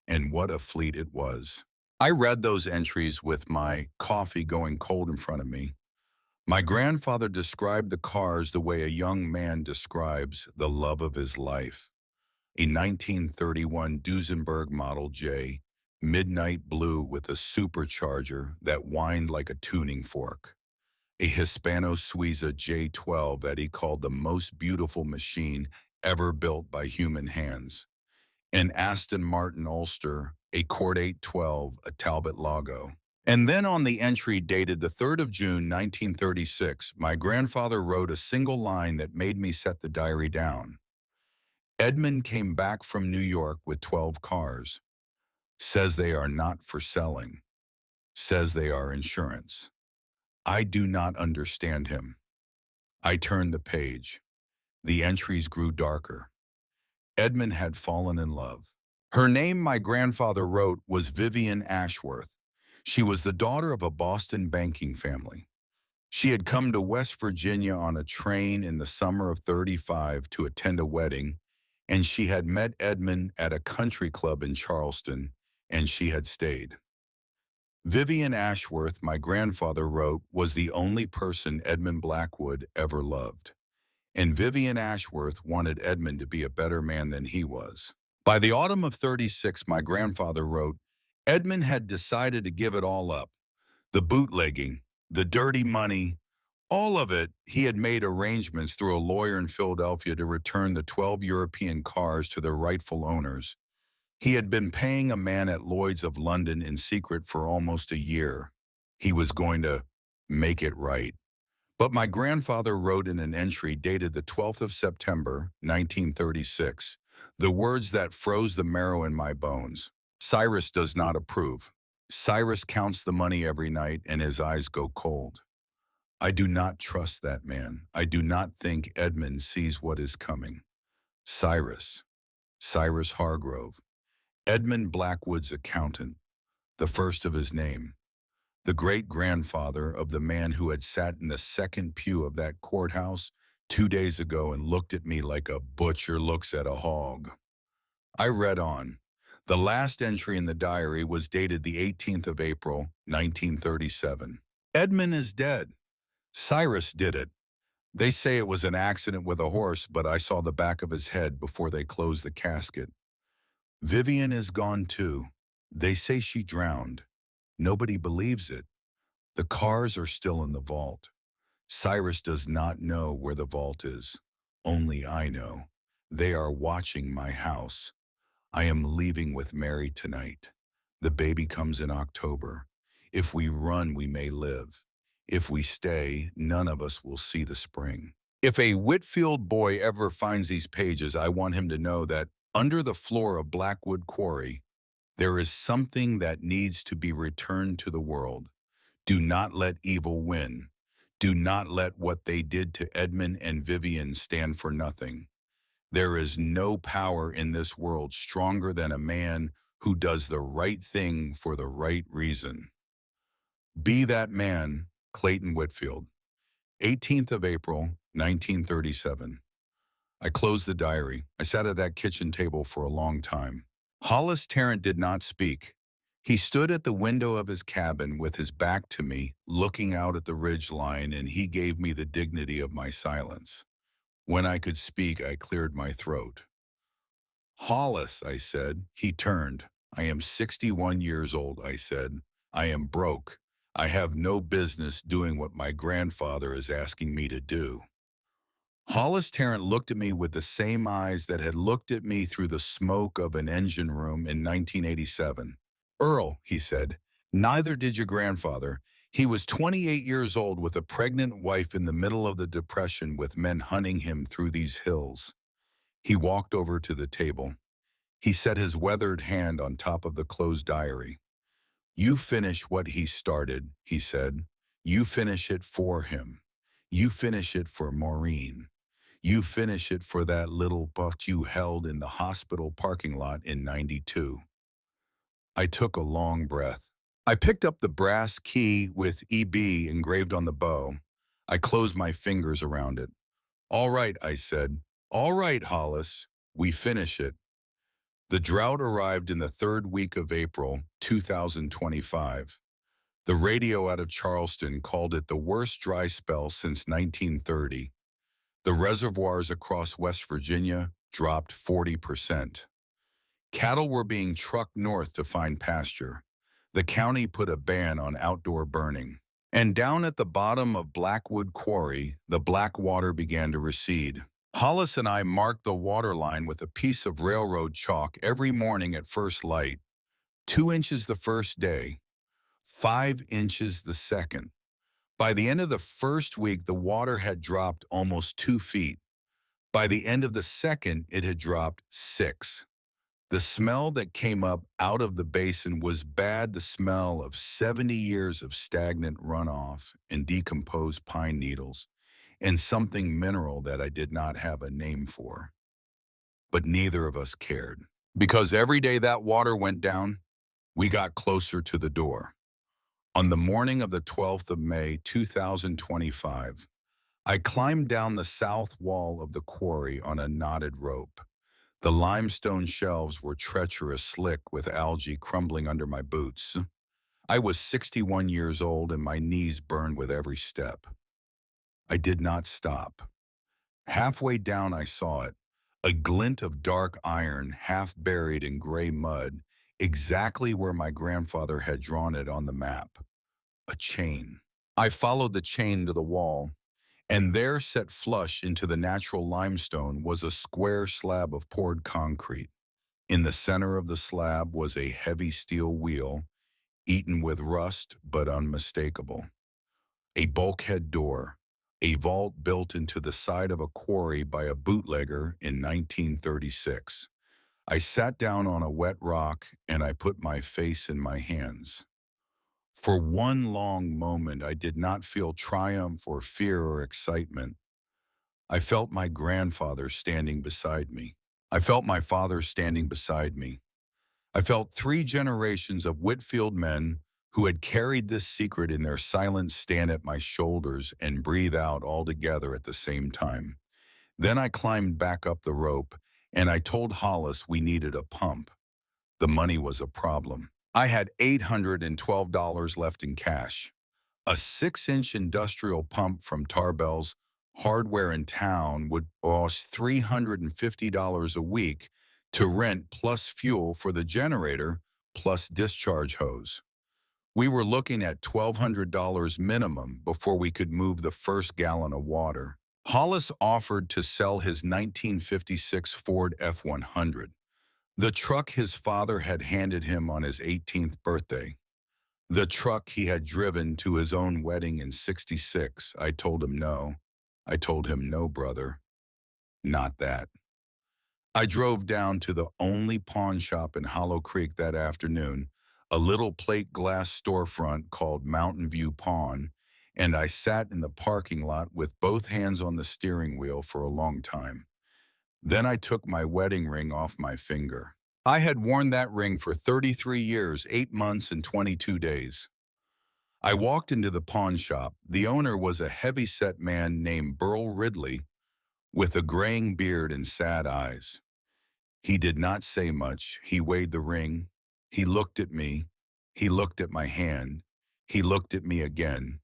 And what a fleet it was. I read those entries with my coffee going cold in front of me. My grandfather described the cars the way a young man describes the love of his life. A 1931 Duesenberg Model J, midnight blue with a supercharger that whined like a tuning fork. A Hispano-Suiza J12 that he called the most beautiful machine ever built by human hands. An Aston Martin Ulster, a Cord 812, a Talbot Lago. And then on the entry dated the 3rd of June, 1936, my grandfather wrote a single line that made me set the diary down. Edmund came back from New York with 12 cars. Says they are not for selling. Says they are insurance. I do not understand him. I turned the page. The entries grew darker. Edmund had fallen in love. Her name, my grandfather wrote, was Vivian Ashworth. She was the daughter of a Boston banking family. She had come to West Virginia on a train in the summer of '35 to attend a wedding, and she had met Edmund at a country club in Charleston, and she had stayed. Vivian Ashworth, my grandfather wrote, was the only person Edmund Blackwood ever loved. And Vivian Ashworth wanted Edmund to be a better man than he was. By the autumn of '36, my grandfather wrote, Edmund had decided to give it all up. The bootlegging, the dirty money, All of it, he had made arrangements through a lawyer in Philadelphia to return the 12 European cars to their rightful owners. He had been paying a man at Lloyd's of London in secret for almost a year. He was going to make it right. But my grandfather wrote in an entry dated the 12th of September, 1936, the words that froze the marrow in my bones. Cyrus does not approve. Cyrus counts the money every night and his eyes go cold. I do not trust that man. I do not think Edmund sees what is coming. Cyrus. Cyrus Hargrove. Edmund Blackwood's accountant, the first of his name. The great-grandfather of the man who had sat in the second pew of that courthouse 2 days ago and looked at me like a butcher looks at a hog. I read on. The last entry in the diary was dated the 18th of April, 1937. Edmund is dead. Cyrus did it. They say it was an accident with a horse, but I saw the back of his head before they closed the casket. Vivian is gone too. They say she drowned. Nobody believes it. The cars are still in the vault. Cyrus does not know where the vault is. Only I know. They are watching my house. I am leaving with Mary tonight. The baby comes in October. If we run, we may live. If we stay, none of us will see the spring. If a Whitfield boy ever finds these pages, I want him to know that under the floor of Blackwood Quarry, there is something that needs to be returned to the world. Do not let evil win. Do not let what they did to Edmund and Vivian stand for nothing. There is no power in this world stronger than a man who does the right thing for the right reason. Be that man, Clayton Whitfield. 18th of April, 1937. I closed the diary. I sat at that kitchen table for a long time. Hollis Tarrant did not speak. He stood at the window of his cabin with his back to me, looking out at the ridge line, and he gave me the dignity of my silence. When I could speak, I cleared my throat. Hollis, I said. He turned. I am 61 years old, I said. I am broke. I have no business doing what my grandfather is asking me to do. Hollis Tarrant looked at me with the same eyes that had looked at me through the smoke of an engine room in 1987. Earl, he said, neither did your grandfather. He was 28 years old with a pregnant wife in the middle of the Depression with men hunting him through these hills. He walked over to the table. He set his weathered hand on top of the closed diary. You finish what he started, he said. You finish it for him. You finish it for Maureen. You finish it for that little butt you held in the hospital parking lot in '92. I took a long breath. I picked up the brass key with EB engraved on the bow. I closed my fingers around it. All right, I said. All right, Hollis. We finish it. The drought arrived in the third week of April, 2025. The radio out of Charleston called it the worst dry spell since 1930. The reservoirs across West Virginia dropped 40%. Cattle were being trucked north to find pasture. The county put a ban on outdoor burning. And down at the bottom of Blackwood Quarry, the black water began to recede. Hollis and I marked the water line with a piece of railroad chalk every morning at first light. 2 inches the first day, 5 inches the second. By the end of the first week, the water had dropped almost 2 feet. By the end of the second, it had dropped 6. The smell that came up out of the basin was bad, the smell of 70 years of stagnant runoff and decomposed pine needles, and something mineral that I did not have a name for. But neither of us cared. Because every day that water went down, we got closer to the door. On the morning of the 12th of May, 2025, I climbed down the south wall of the quarry on a knotted rope. The limestone shelves were treacherous, slick with algae crumbling under my boots. I was 61 years old and my knees burned with every step. I did not stop. Halfway down I saw it, a glint of dark iron half buried in gray mud, exactly where my grandfather had drawn it on the map. A chain. I followed the chain to the wall. And there, set flush into the natural limestone, was a square slab of poured concrete. In the center of the slab was a heavy steel wheel, eaten with rust but unmistakable. A bulkhead door, a vault built into the side of a quarry by a bootlegger in 1936. I sat down on a wet rock and I put my face in my hands. For one long moment, I did not feel triumph or fear or excitement. I felt my grandfather standing beside me. I felt my father standing beside me. I felt three generations of Whitfield men who had carried this secret in their silence stand at my shoulders and breathe out all together at the same time. Then I climbed back up the rope and I told Hollis we needed a pump. The money was a problem. I had $812 left in cash. A 6-inch industrial pump from Tarbell's hardware in town would cost $350 a week to rent, plus fuel for the generator, plus discharge hose. We were looking at $1,200 minimum before we could move the first gallon of water. Hollis offered to sell his 1956 Ford F-100, the truck his father had handed him on his 18th birthday. The truck he had driven to his own wedding in '66. I told him no. I told him no, brother. Not that. I drove down to the only pawn shop in Hollow Creek that afternoon, a little plate glass storefront called Mountain View Pawn, and I sat in the parking lot with both hands on the steering wheel for a long time. Then I took my wedding ring off my finger. I had worn that ring for 33 years, 8 months, and 22 days. I walked into the pawn shop. The owner was a heavy-set man named Burl Ridley, with a graying beard and sad eyes. He did not say much. He weighed the ring. He looked at me. He looked at my hand. He looked at me again.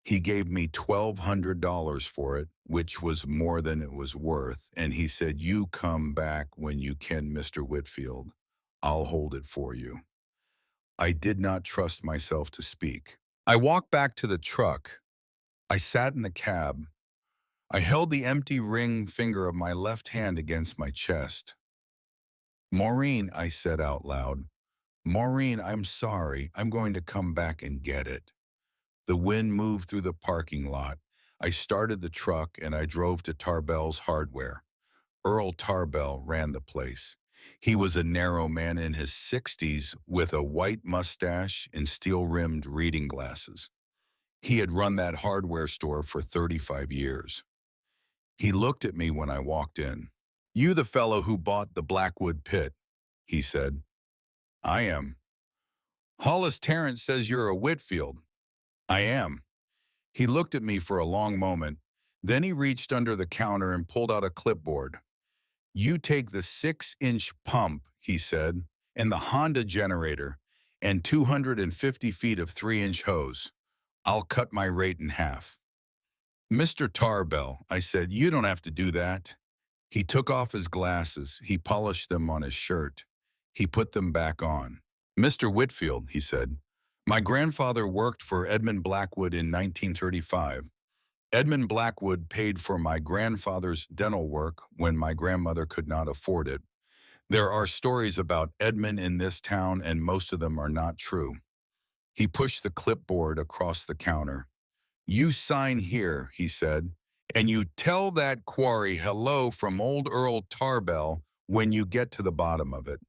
He gave me $1,200 for it, which was more than it was worth, and he said, "You come back when you can, Mr. Whitfield. I'll hold it for you." I did not trust myself to speak. I walked back to the truck. I sat in the cab. I held the empty ring finger of my left hand against my chest. "Maureen," I said out loud. "Maureen, I'm sorry. I'm going to come back and get it." The wind moved through the parking lot. I started the truck and I drove to Tarbell's hardware. Earl Tarbell ran the place. He was a narrow man in his 60s with a white mustache and steel-rimmed reading glasses. He had run that hardware store for 35 years. He looked at me when I walked in. "You the fellow who bought the Blackwood pit," he said. "I am." "Hollis Terrence says you're a Whitfield." "I am." He looked at me for a long moment. Then he reached under the counter and pulled out a clipboard. "You take the 6-inch pump," he said, "and the Honda generator, and 250 feet of 3-inch hose. I'll cut my rate in half." "Mr. Tarbell," I said, "you don't have to do that." He took off his glasses. He polished them on his shirt. He put them back on. "Mr. Whitfield," he said, "my grandfather worked for Edmund Blackwood in 1935. Edmund Blackwood paid for my grandfather's dental work when my grandmother could not afford it. There are stories about Edmund in this town, and most of them are not true." He pushed the clipboard across the counter. "You sign here," he said, "and you tell that quarry hello from old Earl Tarbell when you get to the bottom of it."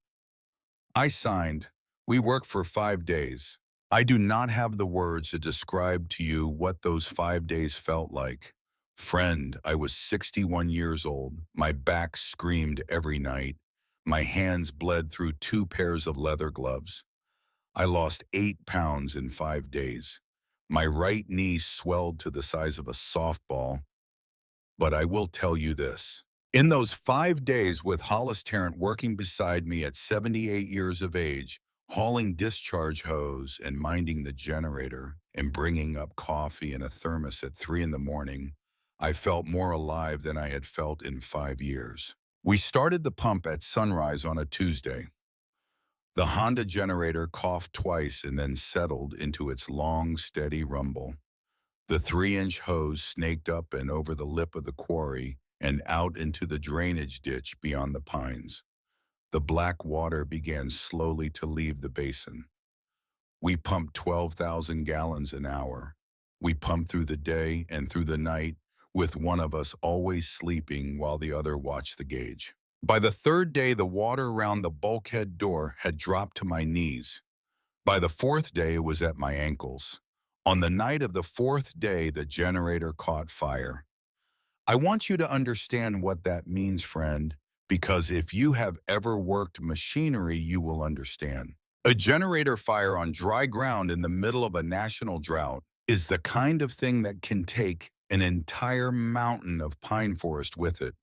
I signed. We worked for 5 days. I do not have the words to describe to you what those 5 days felt like. Friend, I was 61 years old. My back screamed every night. My hands bled through 2 pairs of leather gloves. I lost 8 pounds in 5 days. My right knee swelled to the size of a softball. But I will tell you this. In those 5 days with Hollis Tarrant working beside me at 78 years of age, hauling discharge hose and minding the generator and bringing up coffee in a thermos at 3 in the morning, I felt more alive than I had felt in 5 years. We started the pump at sunrise on a Tuesday. The Honda generator coughed twice and then settled into its long, steady rumble. The 3-inch hose snaked up and over the lip of the quarry and out into the drainage ditch beyond the pines. The black water began slowly to leave the basin. We pumped 12,000 gallons an hour. We pumped through the day and through the night, with one of us always sleeping while the other watched the gauge. By the third day, the water around the bulkhead door had dropped to my knees. By the fourth day, it was at my ankles. On the night of the fourth day, the generator caught fire. I want you to understand what that means, friend, because if you have ever worked machinery, you will understand. A generator fire on dry ground in the middle of a national drought is the kind of thing that can take an entire mountain of pine forest with it.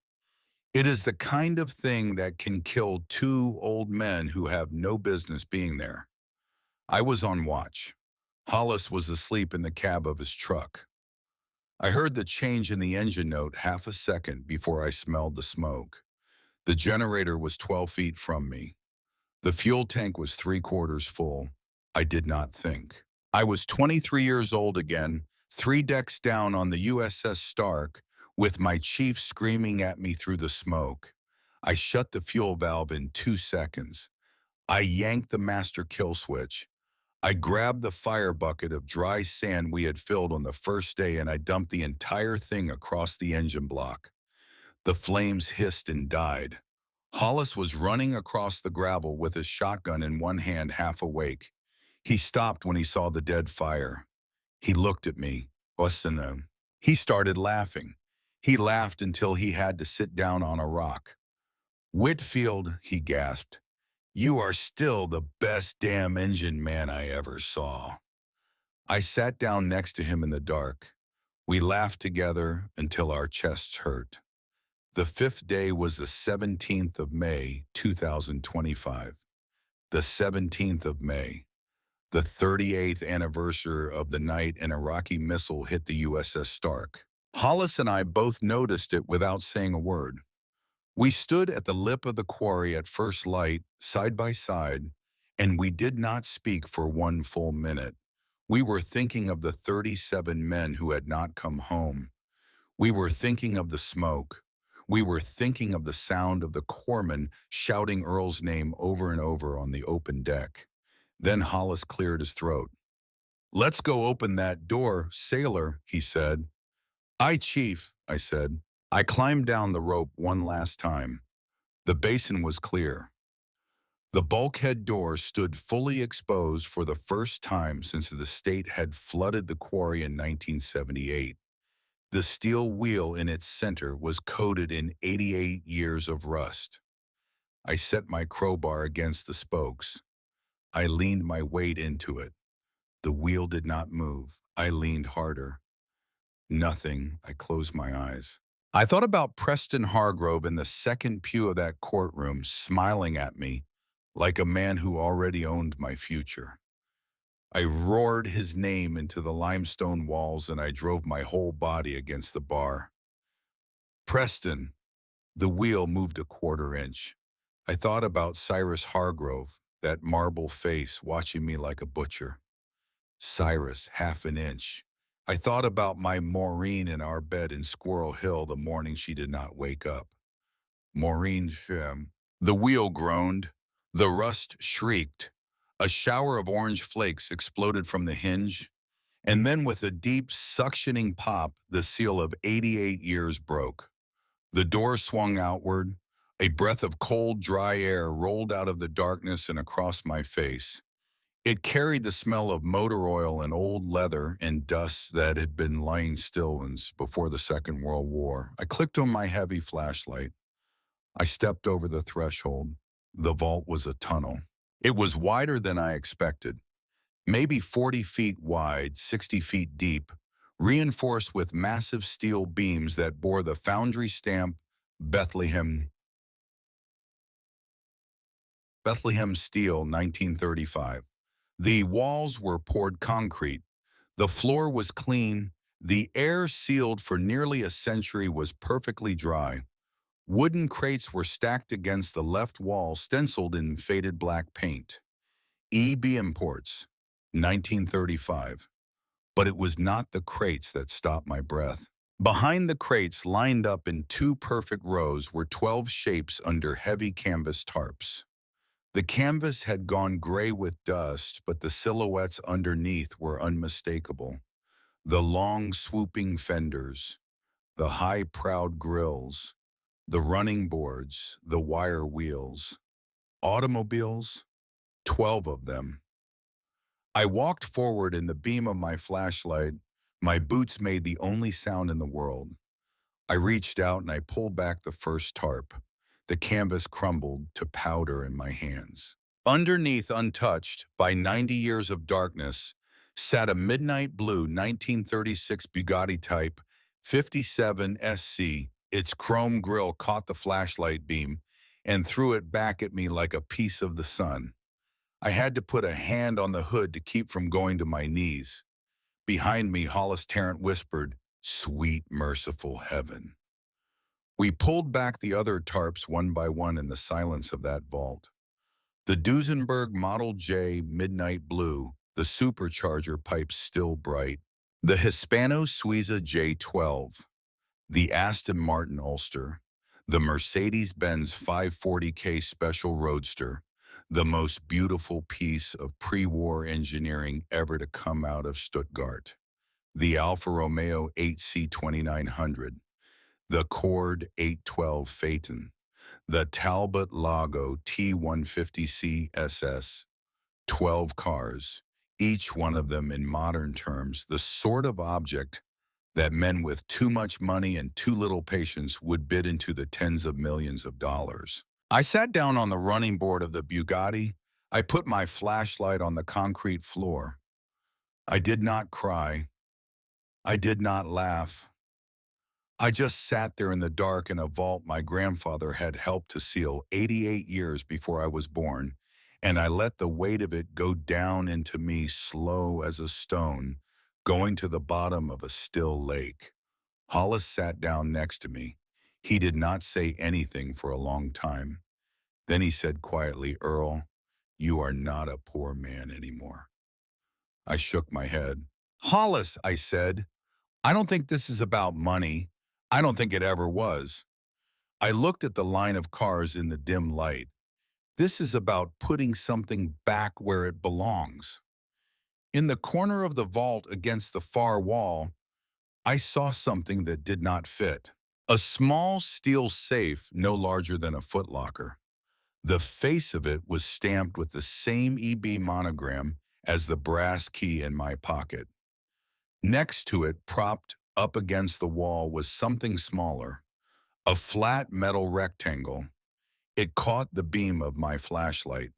It is the kind of thing that can kill two old men who have no business being there. I was on watch. Hollis was asleep in the cab of his truck. I heard the change in the engine note half a second before I smelled the smoke. The generator was 12 feet from me. The fuel tank was 3/4 full. I did not think. I was 23 years old again, 3 decks down on the USS Stark, with my chief screaming at me through the smoke. I shut the fuel valve in 2 seconds. I yanked the master kill switch. I grabbed the fire bucket of dry sand we had filled on the first day and I dumped the entire thing across the engine block. The flames hissed and died. Hollis was running across the gravel with his shotgun in one hand, half awake. He stopped when he saw the dead fire. He looked at me. What's the name? He started laughing. He laughed until he had to sit down on a rock. Whitfield, he gasped, you are still the best damn engine man I ever saw. I sat down next to him in the dark. We laughed together until our chests hurt. The fifth day was the 17th of May, 2025. The 17th of May, the 38th anniversary of the night an Iraqi missile hit the USS Stark. Hollis and I both noticed it without saying a word. We stood at the lip of the quarry at first light, side by side, and we did not speak for 1 full minute. We were thinking of the 37 men who had not come home. We were thinking of the smoke. We were thinking of the sound of the corpsman shouting Earl's name over and over on the open deck. Then Hollis cleared his throat. Let's go open that door, sailor, he said. Aye, chief, I said. I climbed down the rope one last time. The basin was clear. The bulkhead door stood fully exposed for the first time since the state had flooded the quarry in 1978. The steel wheel in its center was coated in 88 years of rust. I set my crowbar against the spokes. I leaned my weight into it. The wheel did not move. I leaned harder. Nothing. I closed my eyes. I thought about Preston Hargrove in the second pew of that courtroom, smiling at me like a man who already owned my future. I roared his name into the limestone walls and I drove my whole body against the bar. Preston. The wheel moved a 1/4 inch. I thought about Cyrus Hargrove, that marble face watching me like a butcher. Cyrus, 1/2 inch. I thought about my Maureen in our bed in Squirrel Hill the morning she did not wake up. Maureen, the wheel groaned. The rust shrieked. A shower of orange flakes exploded from the hinge, and then with a deep, suctioning pop, the seal of 88 years broke. The door swung outward. A breath of cold, dry air rolled out of the darkness and across my face. It carried the smell of motor oil and old leather and dust that had been lying still since before the Second World War. I clicked on my heavy flashlight. I stepped over the threshold. The vault was a tunnel. It was wider than I expected, maybe 40 feet wide, 60 feet deep, reinforced with massive steel beams that bore the foundry stamp Bethlehem Steel 1935. The walls were poured concrete. The floor was clean. The air sealed for nearly a century was perfectly dry. Wooden crates were stacked against the left wall, stenciled in faded black paint. EB Imports, 1935. But it was not the crates that stopped my breath. Behind the crates, lined up in two perfect rows, were 12 shapes under heavy canvas tarps. The canvas had gone gray with dust, but the silhouettes underneath were unmistakable. The long, swooping fenders, the high, proud grills, the running boards, the wire wheels. Automobiles, 12 of them. I walked forward in the beam of my flashlight. My boots made the only sound in the world. I reached out and I pulled back the first tarp. The canvas crumbled to powder in my hands. Underneath, untouched by 90 years of darkness, sat a midnight blue 1936 Bugatti Type 57 SC. Its chrome grille caught the flashlight beam and threw it back at me like a piece of the sun. I had to put a hand on the hood to keep from going to my knees. Behind me, Hollis Tarrant whispered, "Sweet, merciful heaven." We pulled back the other tarps one by one in the silence of that vault. The Duesenberg Model J Midnight Blue, the supercharger pipes still bright. The Hispano Suiza J12, the Aston Martin Ulster, the Mercedes-Benz 540K Special Roadster, the most beautiful piece of pre-war engineering ever to come out of Stuttgart. The Alfa Romeo 8C 2900, the Cord 812 Phaeton, the Talbot Lago T150C SS, 12 cars, each one of them in modern terms, the sort of object that men with too much money and too little patience would bid into the tens of millions of dollars. I sat down on the running board of the Bugatti. I put my flashlight on the concrete floor. I did not cry. I did not laugh. I just sat there in the dark in a vault my grandfather had helped to seal 88 years before I was born, and I let the weight of it go down into me slow as a stone, going to the bottom of a still lake. Hollis sat down next to me. He did not say anything for a long time. Then he said quietly, "Earl, you are not a poor man anymore." I shook my head. "Hollis," I said, "I don't think this is about money. I don't think it ever was." I looked at the line of cars in the dim light. This is about putting something back where it belongs. In the corner of the vault against the far wall, I saw something that did not fit. A small steel safe no larger than a footlocker. The face of it was stamped with the same EB monogram as the brass key in my pocket. Next to it, propped up against the wall, was something smaller, a flat metal rectangle. It caught the beam of my flashlight.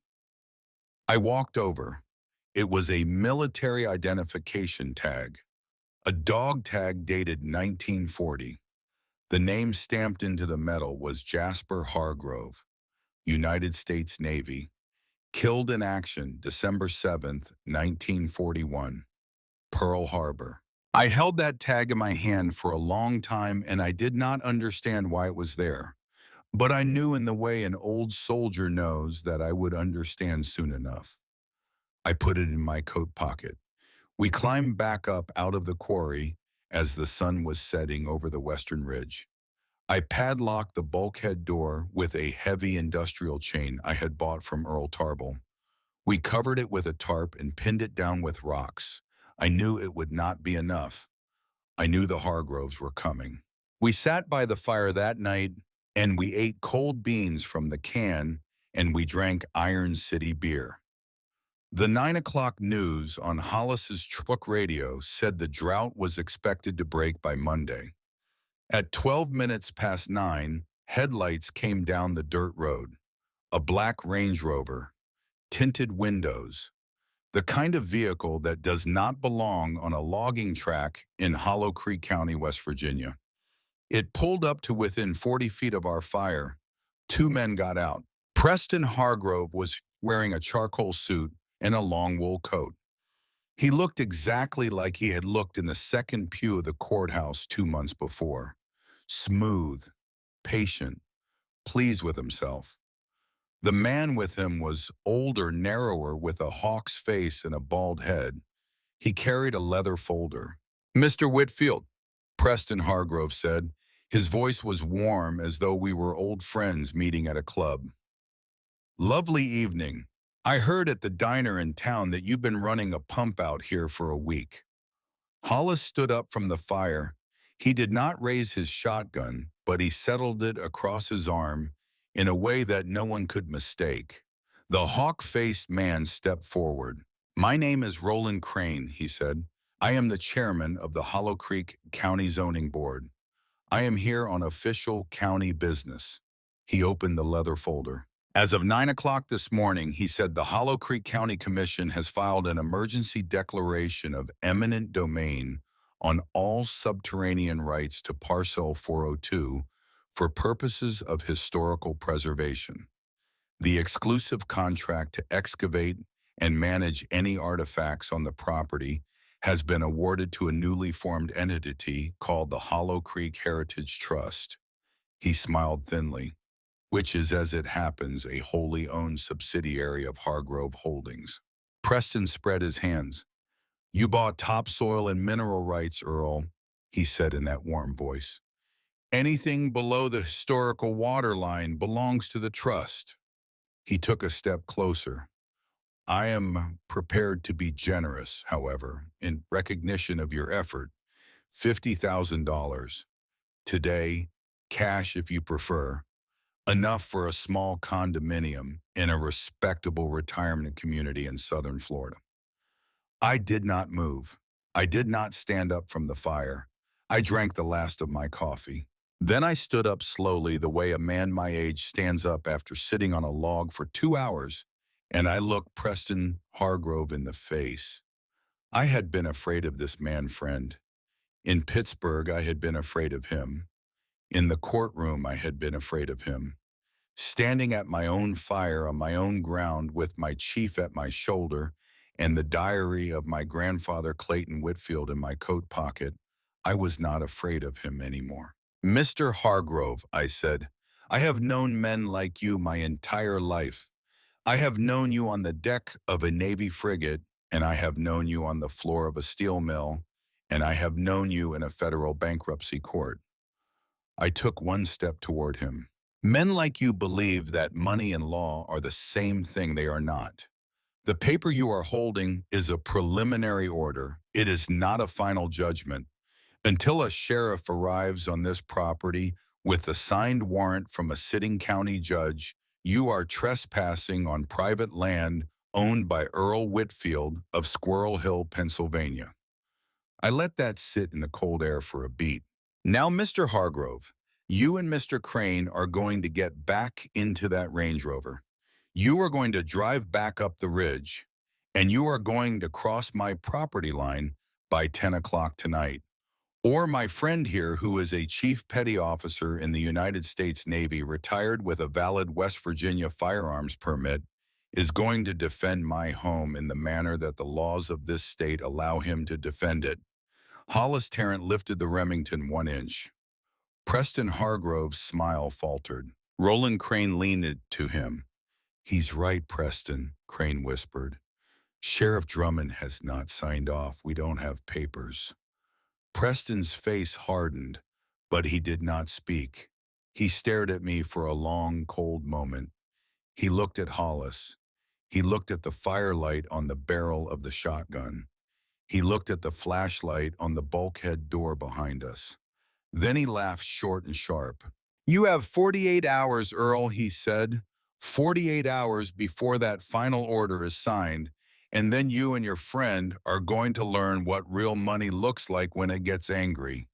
I walked over. It was a military identification tag, a dog tag dated 1940. The name stamped into the metal was Jasper Hargrove, United States Navy, killed in action December 7th, 1941, Pearl Harbor. I held that tag in my hand for a long time, and I did not understand why it was there. But I knew, in the way an old soldier knows, that I would understand soon enough. I put it in my coat pocket. We climbed back up out of the quarry as the sun was setting over the western ridge. I padlocked the bulkhead door with a heavy industrial chain I had bought from Earl Tarbell. We covered it with a tarp and pinned it down with rocks. I knew it would not be enough. I knew the Hargroves were coming. We sat by the fire that night, and we ate cold beans from the can, and we drank Iron City beer. The 9 o'clock news on Hollis's truck radio said the drought was expected to break by Monday. At 12 minutes past 9, headlights came down the dirt road. A black Range Rover, tinted windows, the kind of vehicle that does not belong on a logging track in Hollow Creek County, West Virginia. It pulled up to within 40 feet of our fire. Two men got out. Preston Hargrove was wearing a charcoal suit and a long wool coat. He looked exactly like he had looked in the second pew of the courthouse 2 months before. Smooth, patient, pleased with himself. The man with him was older, narrower, with a hawk's face and a bald head. He carried a leather folder. "Mr. Whitfield," Preston Hargrove said. His voice was warm as though we were old friends meeting at a club. "Lovely evening. I heard at the diner in town that you've been running a pump out here for a week." Hollis stood up from the fire. He did not raise his shotgun, but he settled it across his arm in a way that no one could mistake. The hawk-faced man stepped forward. "My name is Roland Crane," he said. "I am the chairman of the Hollow Creek County Zoning Board. I am here on official county business." He opened the leather folder. "As of 9 o'clock this morning," he said, "the Hollow Creek County Commission has filed an emergency declaration of eminent domain on all subterranean rights to Parcel 402 for purposes of historical preservation. The exclusive contract to excavate and manage any artifacts on the property has been awarded to a newly formed entity called the Hollow Creek Heritage Trust." He smiled thinly. "Which is, as it happens, a wholly owned subsidiary of Hargrove Holdings." Preston spread his hands. "You bought topsoil and mineral rights, Earl," he said in that warm voice. "Anything below the historical water line belongs to the trust." He took a step closer. "I am prepared to be generous, however, in recognition of your effort. $50,000. Today, cash if you prefer. Enough for a small condominium in a respectable retirement community in southern Florida." I did not move. I did not stand up from the fire. I drank the last of my coffee. Then I stood up slowly the way a man my age stands up after sitting on a log for 2 hours, and I looked Preston Hargrove in the face. I had been afraid of this man friend. In Pittsburgh, I had been afraid of him. In the courtroom, I had been afraid of him. Standing at my own fire on my own ground with my chief at my shoulder and the diary of my grandfather Clayton Whitfield in my coat pocket, I was not afraid of him anymore. "Mr. Hargrove," I said, "I have known men like you my entire life. I have known you on the deck of a Navy frigate, and I have known you on the floor of a steel mill, and I have known you in a federal bankruptcy court." I took one step toward him. "Men like you believe that money and law are the same thing. They are not. The paper you are holding is a preliminary order. It is not a final judgment. Until a sheriff arrives on this property with a signed warrant from a sitting county judge, you are trespassing on private land owned by Earl Whitfield of Squirrel Hill, Pennsylvania." I let that sit in the cold air for a beat. "Now, Mr. Hargrove, you and Mr. Crane are going to get back into that Range Rover. You are going to drive back up the ridge, and you are going to cross my property line by 10 o'clock tonight. Or my friend here, who is a chief petty officer in the United States Navy, retired with a valid West Virginia firearms permit, is going to defend my home in the manner that the laws of this state allow him to defend it." Hollis Tarrant lifted the Remington 1 inch. Preston Hargrove's smile faltered. Roland Crane leaned to him. "He's right, Preston," Crane whispered. "Sheriff Drummond has not signed off. We don't have papers." Preston's face hardened, but he did not speak. He stared at me for a long, cold moment. He looked at Hollis. He looked at the firelight on the barrel of the shotgun. He looked at the flashlight on the bulkhead door behind us. Then he laughed short and sharp. "You have 48 hours, Earl," he said. 48 hours before that final order is signed, and then you and your friend are going to learn what real money looks like when it gets angry."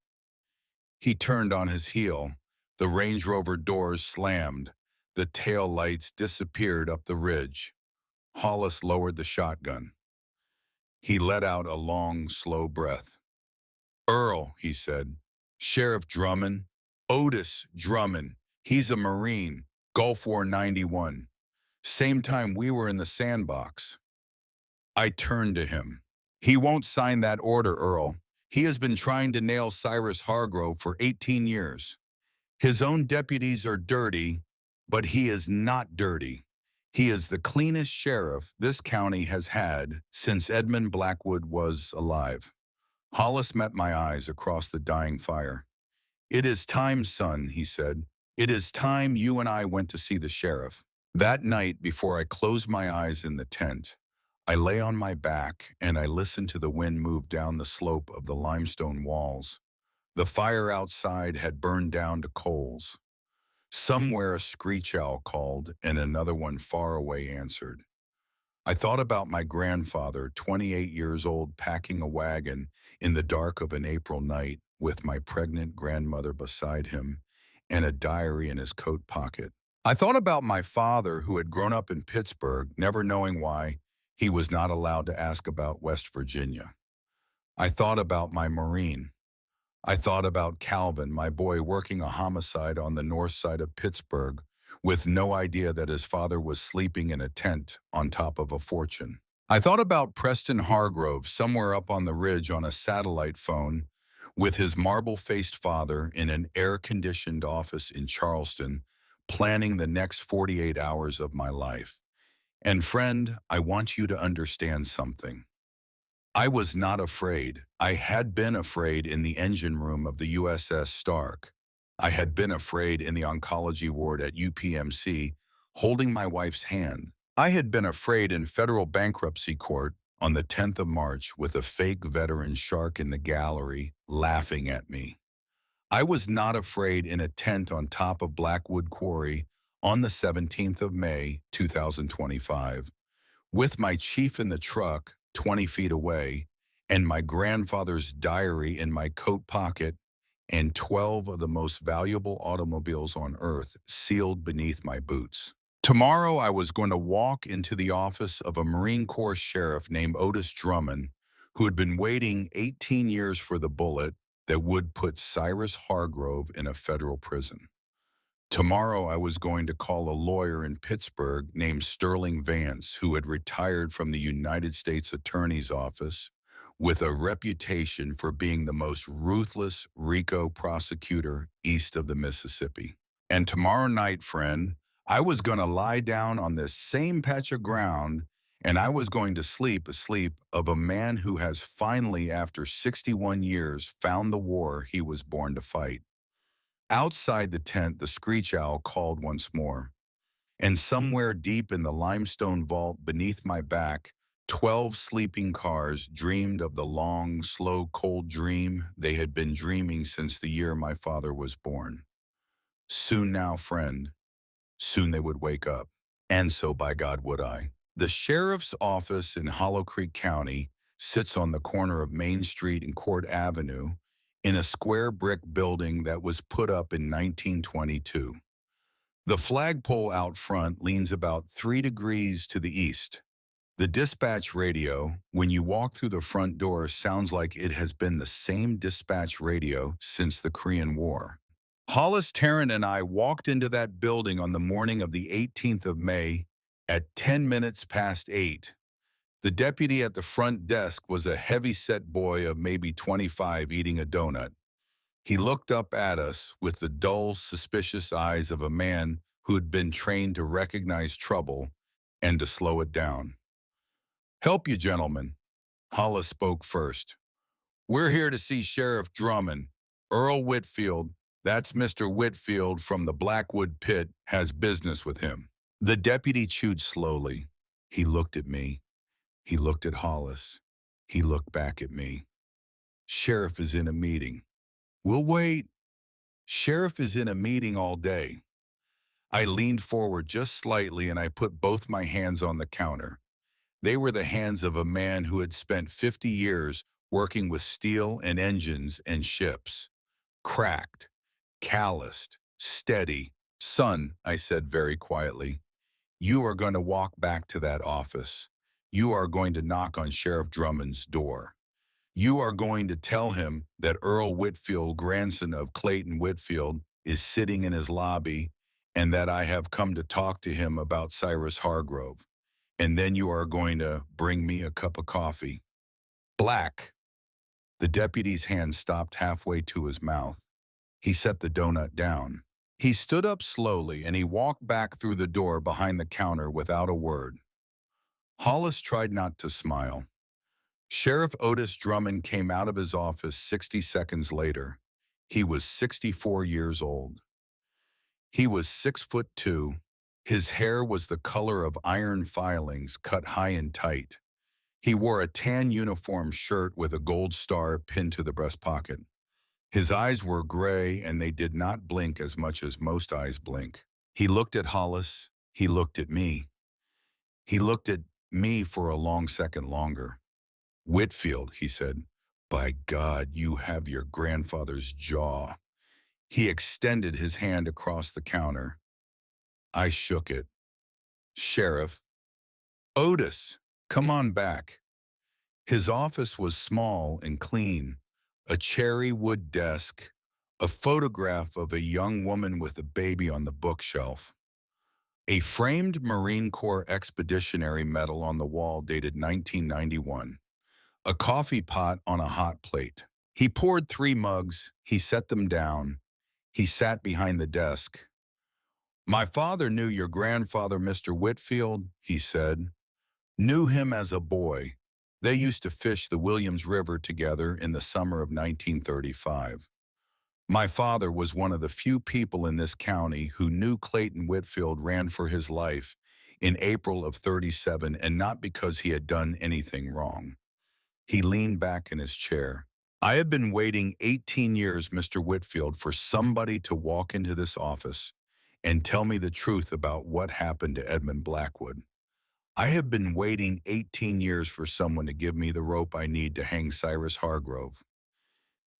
He turned on his heel. The Range Rover doors slammed. The tail lights disappeared up the ridge. Hollis lowered the shotgun. He let out a long, slow breath. "Earl," he said. "Sheriff Drummond. Otis Drummond. He's a Marine. Gulf War 91. Same time we were in the sandbox." I turned to him. "He won't sign that order, Earl. He has been trying to nail Cyrus Hargrove for 18 years. His own deputies are dirty, but he is not dirty. He is the cleanest sheriff this county has had since Edmund Blackwood was alive. Hollis met my eyes across the dying fire. "It is time, son," he said. "It is time you and I went to see the sheriff." That night, before I closed my eyes in the tent, I lay on my back and I listened to the wind move down the slope of the limestone walls. The fire outside had burned down to coals. Somewhere a screech owl called and another one far away answered. I thought about my grandfather, 28 years old, packing a wagon in the dark of an April night with my pregnant grandmother beside him and a diary in his coat pocket. I thought about my father, who had grown up in Pittsburgh, never knowing why he was not allowed to ask about West Virginia. I thought about my Marine. I thought about Calvin, my boy working a homicide on the north side of Pittsburgh with no idea that his father was sleeping in a tent on top of a fortune. I thought about Preston Hargrove somewhere up on the ridge on a satellite phone with his marble-faced father in an air-conditioned office in Charleston, planning the next 48 hours of my life. And friend, I want you to understand something. I was not afraid. I had been afraid in the engine room of the USS Stark. I had been afraid in the oncology ward at UPMC, holding my wife's hand. I had been afraid in federal bankruptcy court on the 10th of March with a fake veteran shark in the gallery laughing at me. I was not afraid in a tent on top of Blackwood Quarry on the 17th of May, 2025. With my chief in the truck 20 feet away, and my grandfather's diary in my coat pocket, and 12 of the most valuable automobiles on earth sealed beneath my boots. Tomorrow I was going to walk into the office of a Marine Corps sheriff named Otis Drummond, who had been waiting 18 years for the bullet that would put Cyrus Hargrove in a federal prison. Tomorrow I was going to call a lawyer in Pittsburgh named Sterling Vance, who had retired from the United States Attorney's Office with a reputation for being the most ruthless RICO prosecutor east of the Mississippi. And tomorrow night, friend, I was going to lie down on this same patch of ground and I was going to sleep a sleep of a man who has finally, after 61 years, found the war he was born to fight. Outside the tent, the screech owl called once more, and somewhere deep in the limestone vault beneath my back, 12 sleeping cars dreamed of the long, slow, cold dream they had been dreaming since the year my father was born. Soon now, friend, soon they would wake up. And so, by God, would I. The sheriff's office in Hollow Creek County sits on the corner of Main Street and Court Avenue in a square brick building that was put up in 1922. The flagpole out front leans about 3 degrees to the east. The dispatch radio, when you walk through the front door, sounds like it has been the same dispatch radio since the Korean War. Hollis Tarrant and I walked into that building on the morning of the 18th of May at 10 minutes past 8. The deputy at the front desk was a heavy-set boy of maybe 25 eating a donut. He looked up at us with the dull, suspicious eyes of a man who had been trained to recognize trouble and to slow it down. "Help you, gentlemen," Hollis spoke first. "We're here to see Sheriff Drummond. Earl Whitfield, that's Mr. Whitfield from the Blackwood Pit, has business with him." The deputy chewed slowly. He looked at me. He looked at Hollis. He looked back at me. "Sheriff is in a meeting." "We'll wait." "Sheriff is in a meeting all day." I leaned forward just slightly and I put both my hands on the counter. They were the hands of a man who had spent 50 years working with steel and engines and ships. Cracked, calloused, steady. "Son," I said very quietly, "you are going to walk back to that office. You are going to knock on Sheriff Drummond's door. You are going to tell him that Earl Whitfield, grandson of Clayton Whitfield, is sitting in his lobby and that I have come to talk to him about Cyrus Hargrove. And then you are going to bring me a cup of coffee." "Black." The deputy's hand stopped halfway to his mouth. He set the donut down. He stood up slowly and he walked back through the door behind the counter without a word. Hollis tried not to smile. Sheriff Otis Drummond came out of his office 60 seconds later. He was 64 years old. He was 6'2". His hair was the color of iron filings cut high and tight. He wore a tan uniform shirt with a gold star pinned to the breast pocket. His eyes were gray and they did not blink as much as most eyes blink. He looked at Hollis. He looked at me. He looked at me for a long second longer. "Whitfield," he said, "by God, you have your grandfather's jaw." He extended his hand across the counter. I shook it. "Sheriff." "Otis, come on back." His office was small and clean, a cherry wood desk, a photograph of a young woman with a baby on the bookshelf, a framed Marine Corps Expeditionary Medal on the wall dated 1991, a coffee pot on a hot plate. He poured 3 mugs, he set them down, he sat behind the desk. "My father knew your grandfather, Mr. Whitfield," he said. "Knew him as a boy. They used to fish the Williams River together in the summer of 1935. My father was one of the few people in this county who knew Clayton Whitfield ran for his life in April of '37, and not because he had done anything wrong." He leaned back in his chair. "I have been waiting 18 years, Mr. Whitfield, for somebody to walk into this office and tell me the truth about what happened to Edmund Blackwood. I have been waiting 18 years for someone to give me the rope I need to hang Cyrus Hargrove."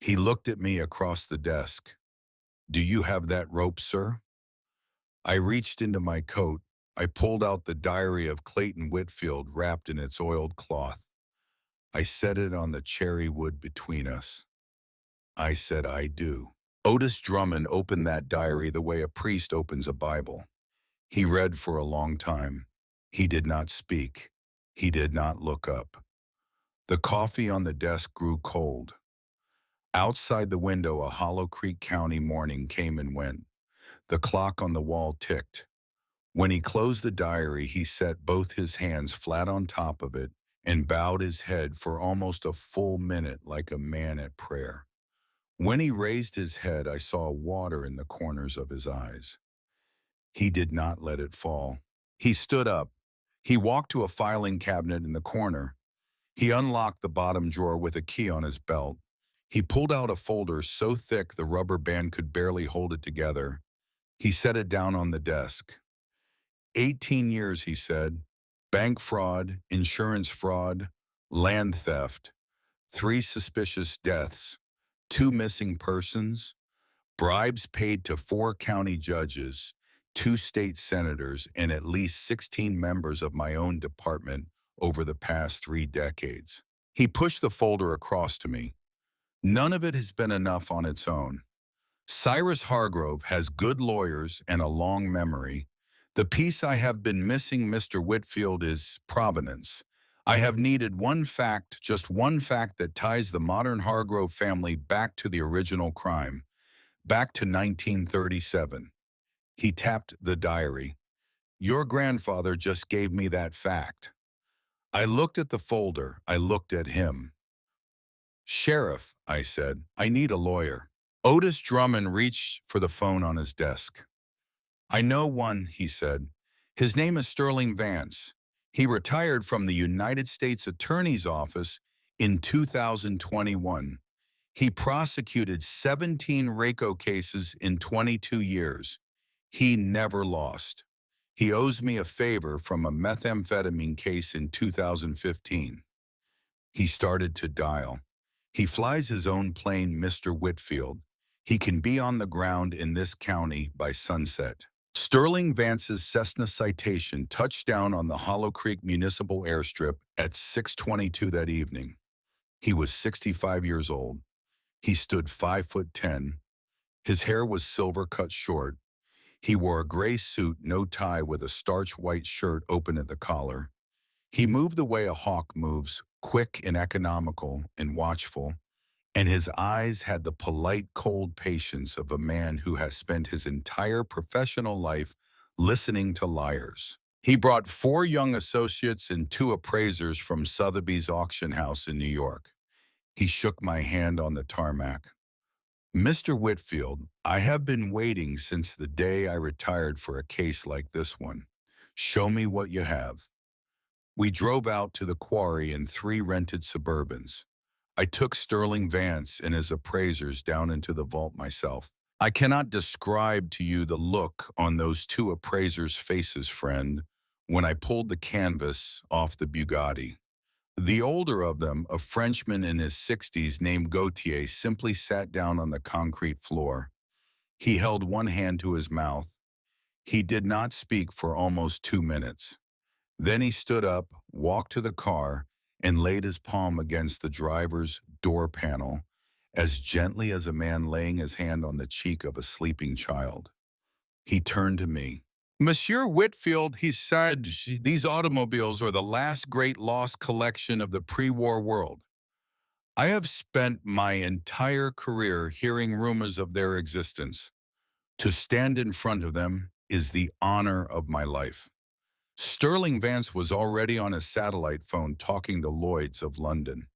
He looked at me across the desk. "Do you have that rope, sir?" I reached into my coat. I pulled out the diary of Clayton Whitfield wrapped in its oiled cloth. I set it on the cherry wood between us. I said, "I do." Otis Drummond opened that diary the way a priest opens a Bible. He read for a long time. He did not speak. He did not look up. The coffee on the desk grew cold. Outside the window, a Hollow Creek County morning came and went. The clock on the wall ticked. When he closed the diary, he set both his hands flat on top of it and bowed his head for almost a full minute like a man at prayer. When he raised his head, I saw water in the corners of his eyes. He did not let it fall. He stood up. He walked to a filing cabinet in the corner. He unlocked the bottom drawer with a key on his belt. He pulled out a folder so thick the rubber band could barely hold it together. He set it down on the desk. 18 years, he said. Bank fraud, insurance fraud, land theft, 3 suspicious deaths, 2 missing persons, bribes paid to 4 county judges, 2 state senators, and at least 16 members of my own department over the past 3 decades. He pushed the folder across to me. None of it has been enough on its own. Cyrus Hargrove has good lawyers and a long memory. The piece I have been missing, Mr. Whitfield, is provenance. I have needed one fact, just one fact that ties the modern Hargrove family back to the original crime, back to 1937. He tapped the diary. Your grandfather just gave me that fact. I looked at the folder. I looked at him. Sheriff, I said, I need a lawyer. Otis Drummond reached for the phone on his desk. I know one, he said. His name is Sterling Vance. He retired from the United States Attorney's Office in 2021. He prosecuted 17 RICO cases in 22 years. He never lost. He owes me a favor from a methamphetamine case in 2015. He started to dial. He flies his own plane, Mr. Whitfield. He can be on the ground in this county by sunset. Sterling Vance's Cessna Citation touched down on the Hollow Creek Municipal Airstrip at 6:22 that evening. He was 65 years old. He stood 5'10". His hair was silver cut short. He wore a gray suit, no tie, with a starch white shirt open at the collar. He moved the way a hawk moves, quick and economical and watchful, and his eyes had the polite, cold patience of a man who has spent his entire professional life listening to liars. He brought 4 young associates and 2 appraisers from Sotheby's auction house in New York. He shook my hand on the tarmac. Mr. Whitfield, I have been waiting since the day I retired for a case like this one. Show me what you have. We drove out to the quarry in 3 rented Suburbans. I took Sterling Vance and his appraisers down into the vault myself. I cannot describe to you the look on those 2 appraisers' faces, friend, when I pulled the canvas off the Bugatti. The older of them, a Frenchman in his 60s named Gautier, simply sat down on the concrete floor. He held one hand to his mouth. He did not speak for almost 2 minutes. Then he stood up, walked to the car, and laid his palm against the driver's door panel as gently as a man laying his hand on the cheek of a sleeping child. He turned to me. Monsieur Whitfield, he said, these automobiles are the last great lost collection of the pre-war world. I have spent my entire career hearing rumors of their existence. To stand in front of them is the honor of my life. Sterling Vance was already on his satellite phone talking to Lloyd's of London.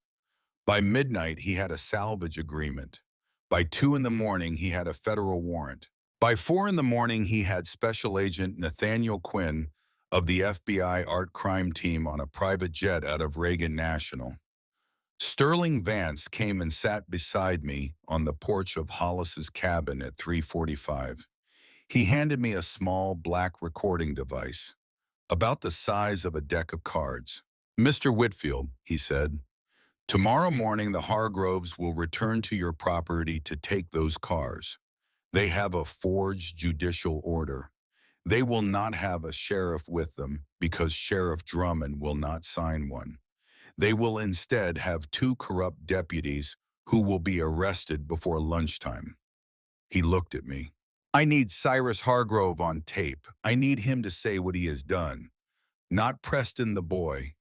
By midnight, he had a salvage agreement. By 2 in the morning, he had a federal warrant. By 4 in the morning, he had Special Agent Nathaniel Quinn of the FBI Art Crime Team on a private jet out of Reagan National. Sterling Vance came and sat beside me on the porch of Hollis's cabin at 3:45. He handed me a small black recording device, about the size of a deck of cards. Mr. Whitfield, he said, tomorrow morning the Hargroves will return to your property to take those cars. They have a forged judicial order. They will not have a sheriff with them because Sheriff Drummond will not sign one. They will instead have 2 corrupt deputies who will be arrested before lunchtime. He looked at me. I need Cyrus Hargrove on tape. I need him to say what he has done. Not Preston the boy,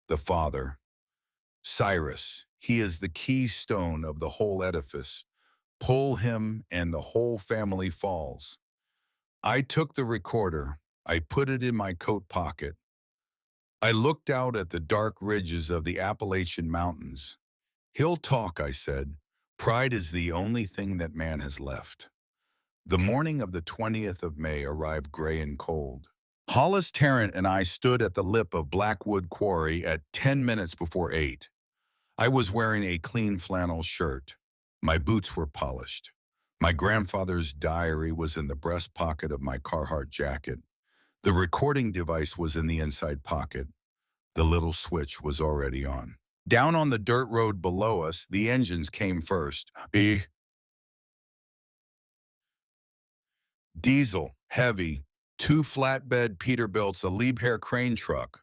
the father. Cyrus, he is the keystone of the whole edifice. Pull him and the whole family falls. I took the recorder. I put it in my coat pocket. I looked out at the dark ridges of the Appalachian Mountains. He'll talk, I said. Pride is the only thing that man has left. The morning of the 20th of May arrived gray and cold. Hollis Tarrant and I stood at the lip of Blackwood Quarry at 10 minutes before 8. I was wearing a clean flannel shirt. My boots were polished. My grandfather's diary was in the breast pocket of my Carhartt jacket. The recording device was in the inside pocket. The little switch was already on. Down on the dirt road below us, the engines came first. Diesel, heavy, 2 flatbed Peterbilts, a Liebherr crane truck,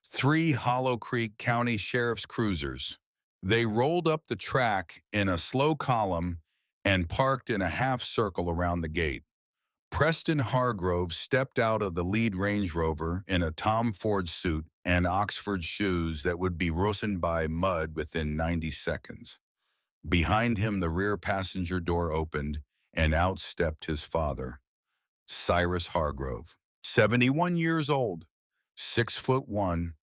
3 Hollow Creek County Sheriff's cruisers. They rolled up the track in a slow column and parked in a half circle around the gate. Preston Hargrove stepped out of the lead Range Rover in a Tom Ford suit and Oxford shoes that would be ruined by mud within 90 seconds. Behind him, the rear passenger door opened, and out stepped his father, Cyrus Hargrove, 71 years old, 6'1",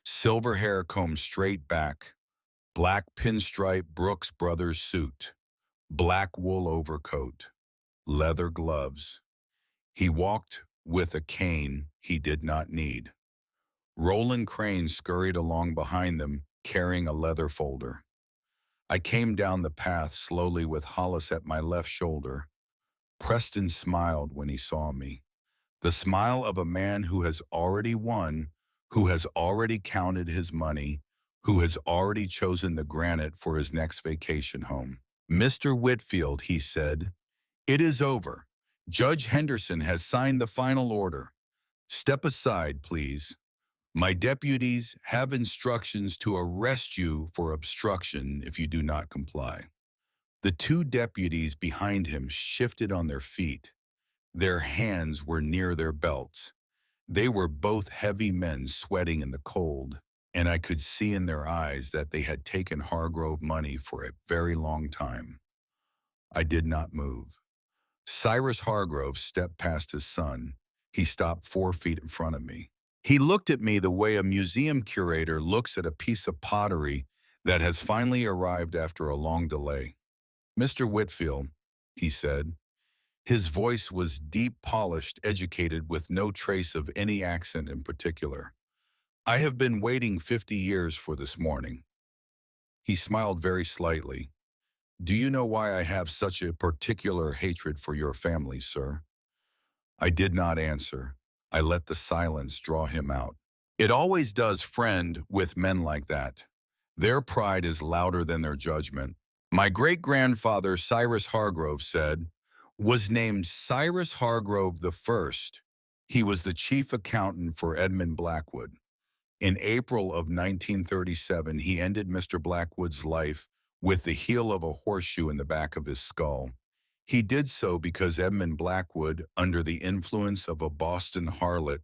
silver hair combed straight back, black pinstripe Brooks Brothers suit, black wool overcoat, leather gloves. He walked with a cane he did not need. Roland Crane scurried along behind them, carrying a leather folder. I came down the path slowly with Hollis at my left shoulder. Preston smiled when he saw me. The smile of a man who has already won, who has already counted his money, who has already chosen the granite for his next vacation home. Mr. Whitfield, he said, it is over. Judge Henderson has signed the final order. Step aside, please. My deputies have instructions to arrest you for obstruction if you do not comply. The 2 deputies behind him shifted on their feet. Their hands were near their belts. They were both heavy men sweating in the cold. and I could see in their eyes that they had taken Hargrove money for a very long time. I did not move. Cyrus Hargrove stepped past his son. He stopped 4 feet in front of me. He looked at me the way a museum curator looks at a piece of pottery that has finally arrived after a long delay. "Mr. Whitfield," he said. His voice was deep, polished, educated, with no trace of any accent in particular. "I have been waiting 50 years for this morning." He smiled very slightly. "Do you know why I have such a particular hatred for your family, sir?" I did not answer. I let the silence draw him out. It always does, friend, with men like that. Their pride is louder than their judgment. "My great-grandfather, Cyrus Hargrove," said, "was named Cyrus Hargrove the First. He was the chief accountant for Edmund Blackwood. In April of 1937, he ended Mr. Blackwood's life with the heel of a horseshoe in the back of his skull. He did so because Edmund Blackwood, under the influence of a Boston harlot,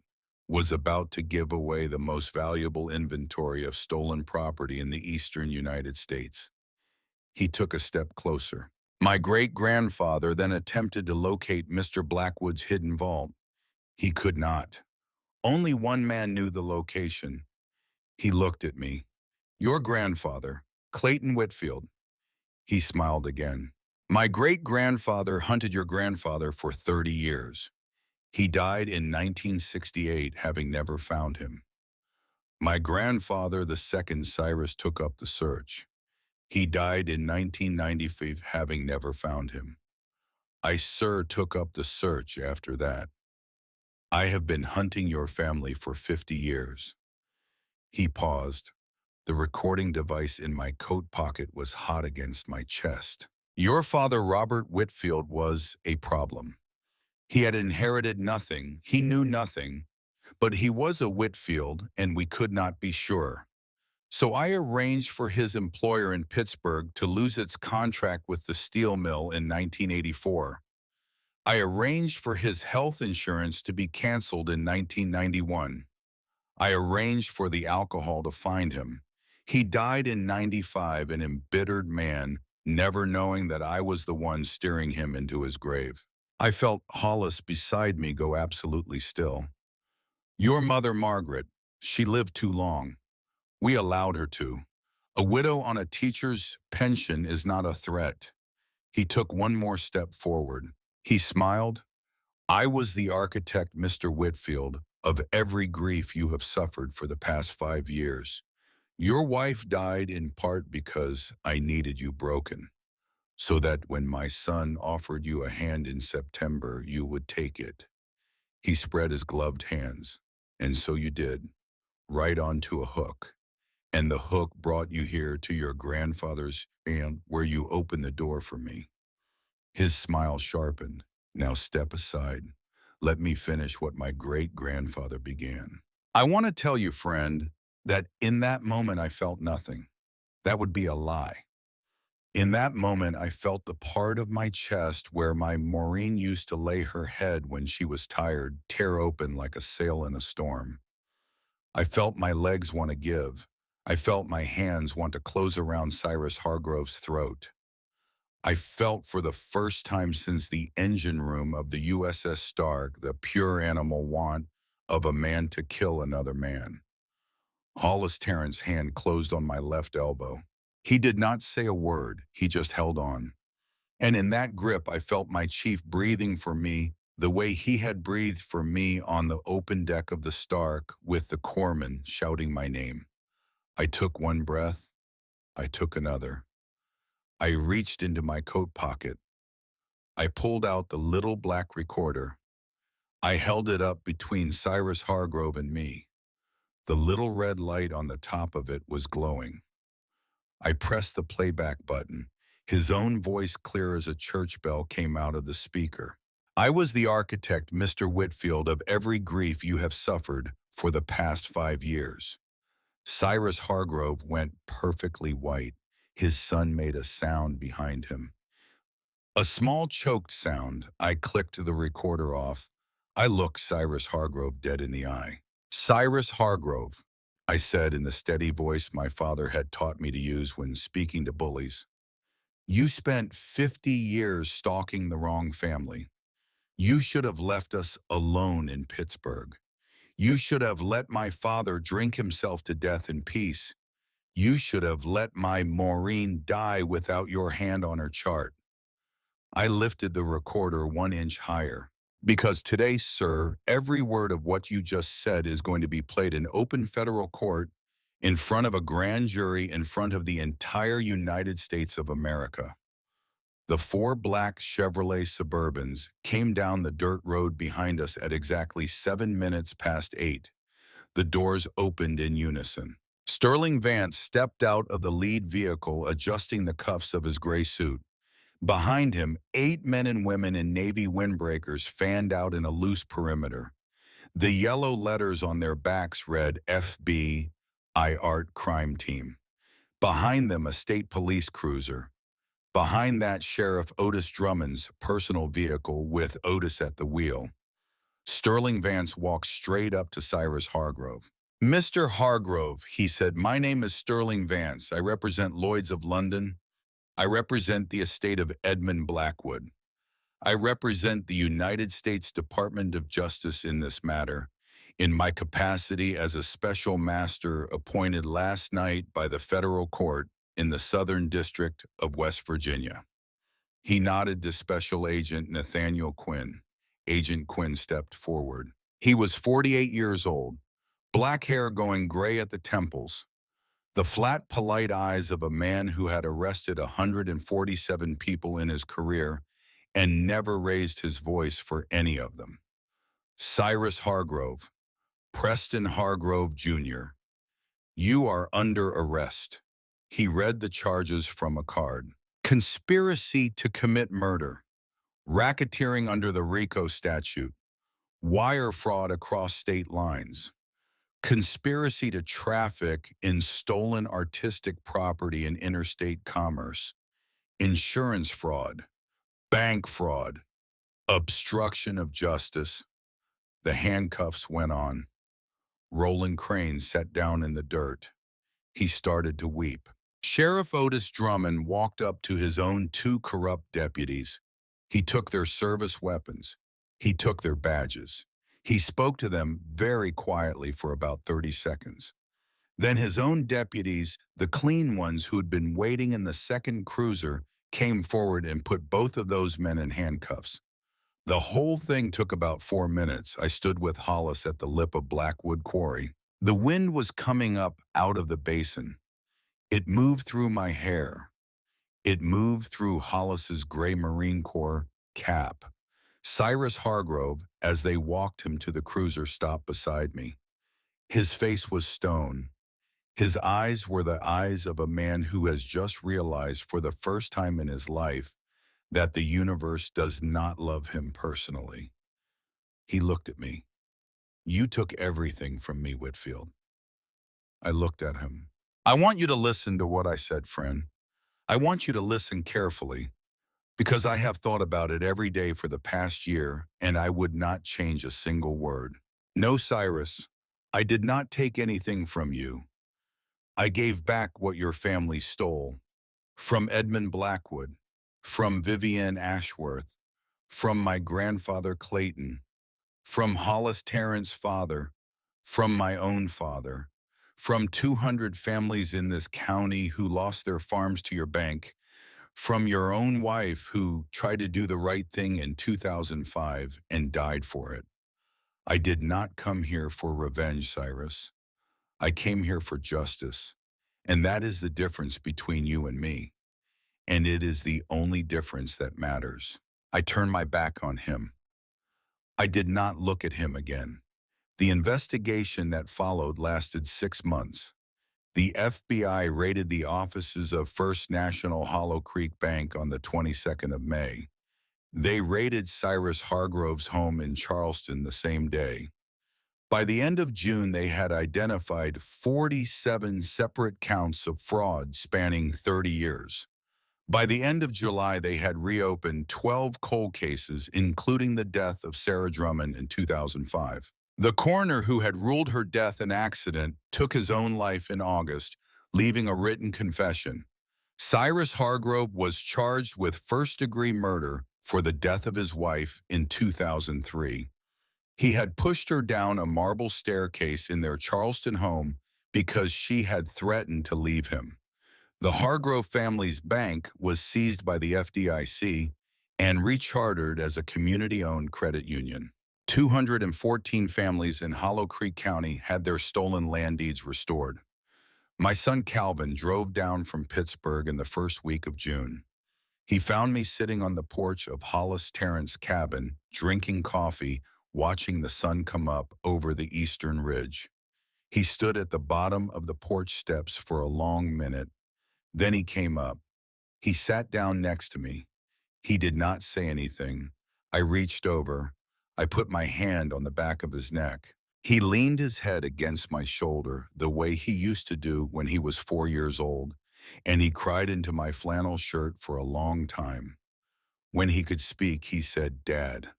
was about to give away the most valuable inventory of stolen property in the eastern United States." He took a step closer. "My great-grandfather then attempted to locate Mr. Blackwood's hidden vault. He could not. Only one man knew the location." He looked at me. "Your grandfather, Clayton Whitfield." He smiled again. "My great-grandfather hunted your grandfather for 30 years. He died in 1968, having never found him. My grandfather, the second Cyrus, took up the search. He died in 1995, having never found him. I, sir, took up the search after that. I have been hunting your family for 50 years. He paused. The recording device in my coat pocket was hot against my chest. "Your father, Robert Whitfield, was a problem. He had inherited nothing, he knew nothing, but he was a Whitfield, and we could not be sure. So I arranged for his employer in Pittsburgh to lose its contract with the steel mill in 1984. I arranged for his health insurance to be canceled in 1991. I arranged for the alcohol to find him. He died in 95, an embittered man, never knowing that I was the one steering him into his grave." I felt Hollis beside me go absolutely still. "Your mother, Margaret, she lived too long. We allowed her to. A widow on a teacher's pension is not a threat." He took one more step forward. He smiled. "I was the architect, Mr. Whitfield, of every grief you have suffered for the past 5 years. Your wife died in part because I needed you broken, so that when my son offered you a hand in September, you would take it." He spread his gloved hands. "And so you did, right onto a hook. And the hook brought you here to your grandfather's and where you opened the door for me." His smile sharpened. "Now step aside. Let me finish what my great-grandfather began. I want to tell you, friend, that in that moment I felt nothing. That would be a lie. In that moment, I felt the part of my chest where my Maureen used to lay her head when she was tired tear open like a sail in a storm. I felt my legs want to give. I felt my hands want to close around Cyrus Hargrove's throat. I felt for the first time since the engine room of the USS Stark the pure animal want of a man to kill another man. Hollis Tarrant's hand closed on my left elbow. He did not say a word, he just held on. And in that grip, I felt my chief breathing for me the way he had breathed for me on the open deck of the Stark with the corpsman shouting my name. I took one breath. I took another. I reached into my coat pocket. I pulled out the little black recorder. I held it up between Cyrus Hargrove and me. The little red light on the top of it was glowing. I pressed the playback button. His own voice, clear as a church bell, came out of the speaker. "I was the architect, Mr. Whitfield, of every grief you have suffered for the past 5 years." Cyrus Hargrove went perfectly white. His son made a sound behind him. A small choked sound. I clicked the recorder off. I looked Cyrus Hargrove dead in the eye. "Cyrus Hargrove, I said in the steady voice my father had taught me to use when speaking to bullies. You spent 50 years stalking the wrong family. You should have left us alone in Pittsburgh. You should have let my father drink himself to death in peace. You should have let my Maureen die without your hand on her chart. I lifted the recorder 1 inch higher. Because today, sir, every word of what you just said is going to be played in open federal court in front of a grand jury in front of the entire United States of America. The four black Chevrolet Suburbans came down the dirt road behind us at exactly 7 minutes past 8. The doors opened in unison. Sterling Vance stepped out of the lead vehicle, adjusting the cuffs of his gray suit. Behind him, 8 men and women in navy windbreakers fanned out in a loose perimeter. The yellow letters on their backs read FBI Art Crime Team. Behind them, a state police cruiser. Behind that, Sheriff Otis Drummond's personal vehicle with Otis at the wheel. Sterling Vance walked straight up to Cyrus Hargrove. Mr. Hargrove, he said, my name is Sterling Vance. I represent Lloyd's of London. I represent the estate of Edmund Blackwood. I represent the United States Department of Justice in this matter, in my capacity as a special master appointed last night by the federal court in the Southern District of West Virginia. He nodded to Special Agent Nathaniel Quinn. Agent Quinn stepped forward. He was 48 years old, black hair going gray at the temples, the flat, polite eyes of a man who had arrested 147 people in his career and never raised his voice for any of them. Cyrus Hargrove, Preston Hargrove Jr., you are under arrest. He read the charges from a card. Conspiracy to commit murder, racketeering under the RICO statute, wire fraud across state lines, conspiracy to traffic in stolen artistic property and interstate commerce, insurance fraud, bank fraud, obstruction of justice. The handcuffs went on. Roland Crane sat down in the dirt. He started to weep. Sheriff Otis Drummond walked up to his own two corrupt deputies. He took their service weapons. He took their badges. He spoke to them very quietly for about 30 seconds. Then his own deputies, the clean ones who'd been waiting in the second cruiser, came forward and put both of those men in handcuffs. The whole thing took about 4 minutes. I stood with Hollis at the lip of Blackwood Quarry. The wind was coming up out of the basin. It moved through my hair. It moved through Hollis's gray Marine Corps cap. Cyrus Hargrove, as they walked him to the cruiser, stopped beside me. His face was stone. His eyes were the eyes of a man who has just realized for the first time in his life that the universe does not love him personally. He looked at me. You took everything from me, Whitfield. I looked at him. I want you to listen to what I said, friend. I want you to listen carefully, because I have thought about it every day for the past year, and I would not change a single word. No, Cyrus, I did not take anything from you. I gave back what your family stole. From Edmund Blackwood, from Vivian Ashworth, from my grandfather Clayton, from Hollis Tarrant's father, from my own father, from 200 families in this county who lost their farms to your bank, from your own wife who tried to do the right thing in 2005 and died for it. I did not come here for revenge, Cyrus. I came here for justice. And that is the difference between you and me. And it is the only difference that matters. I turned my back on him. I did not look at him again. The investigation that followed lasted 6 months. The FBI raided the offices of First National Hollow Creek Bank on the 22nd of May. They raided Cyrus Hargrove's home in Charleston the same day. By the end of June, they had identified 47 separate counts of fraud spanning 30 years. By the end of July, they had reopened 12 cold cases, including the death of Sarah Drummond in 2005. The coroner who had ruled her death an accident took his own life in August, leaving a written confession. Cyrus Hargrove was charged with first-degree murder for the death of his wife in 2003. He had pushed her down a marble staircase in their Charleston home because she had threatened to leave him. The Hargrove family's bank was seized by the FDIC and rechartered as a community-owned credit union. 214 families in Hollow Creek County had their stolen land deeds restored. My son Calvin drove down from Pittsburgh in the first week of June. He found me sitting on the porch of Hollis Terrence cabin, drinking coffee, watching the sun come up over the eastern ridge. He stood at the bottom of the porch steps for a long minute. Then he came up. He sat down next to me. He did not say anything. I reached over. I put my hand on the back of his neck. He leaned his head against my shoulder the way he used to do when he was 4 years old, and he cried into my flannel shirt for a long time. When he could speak, he said, "Dad,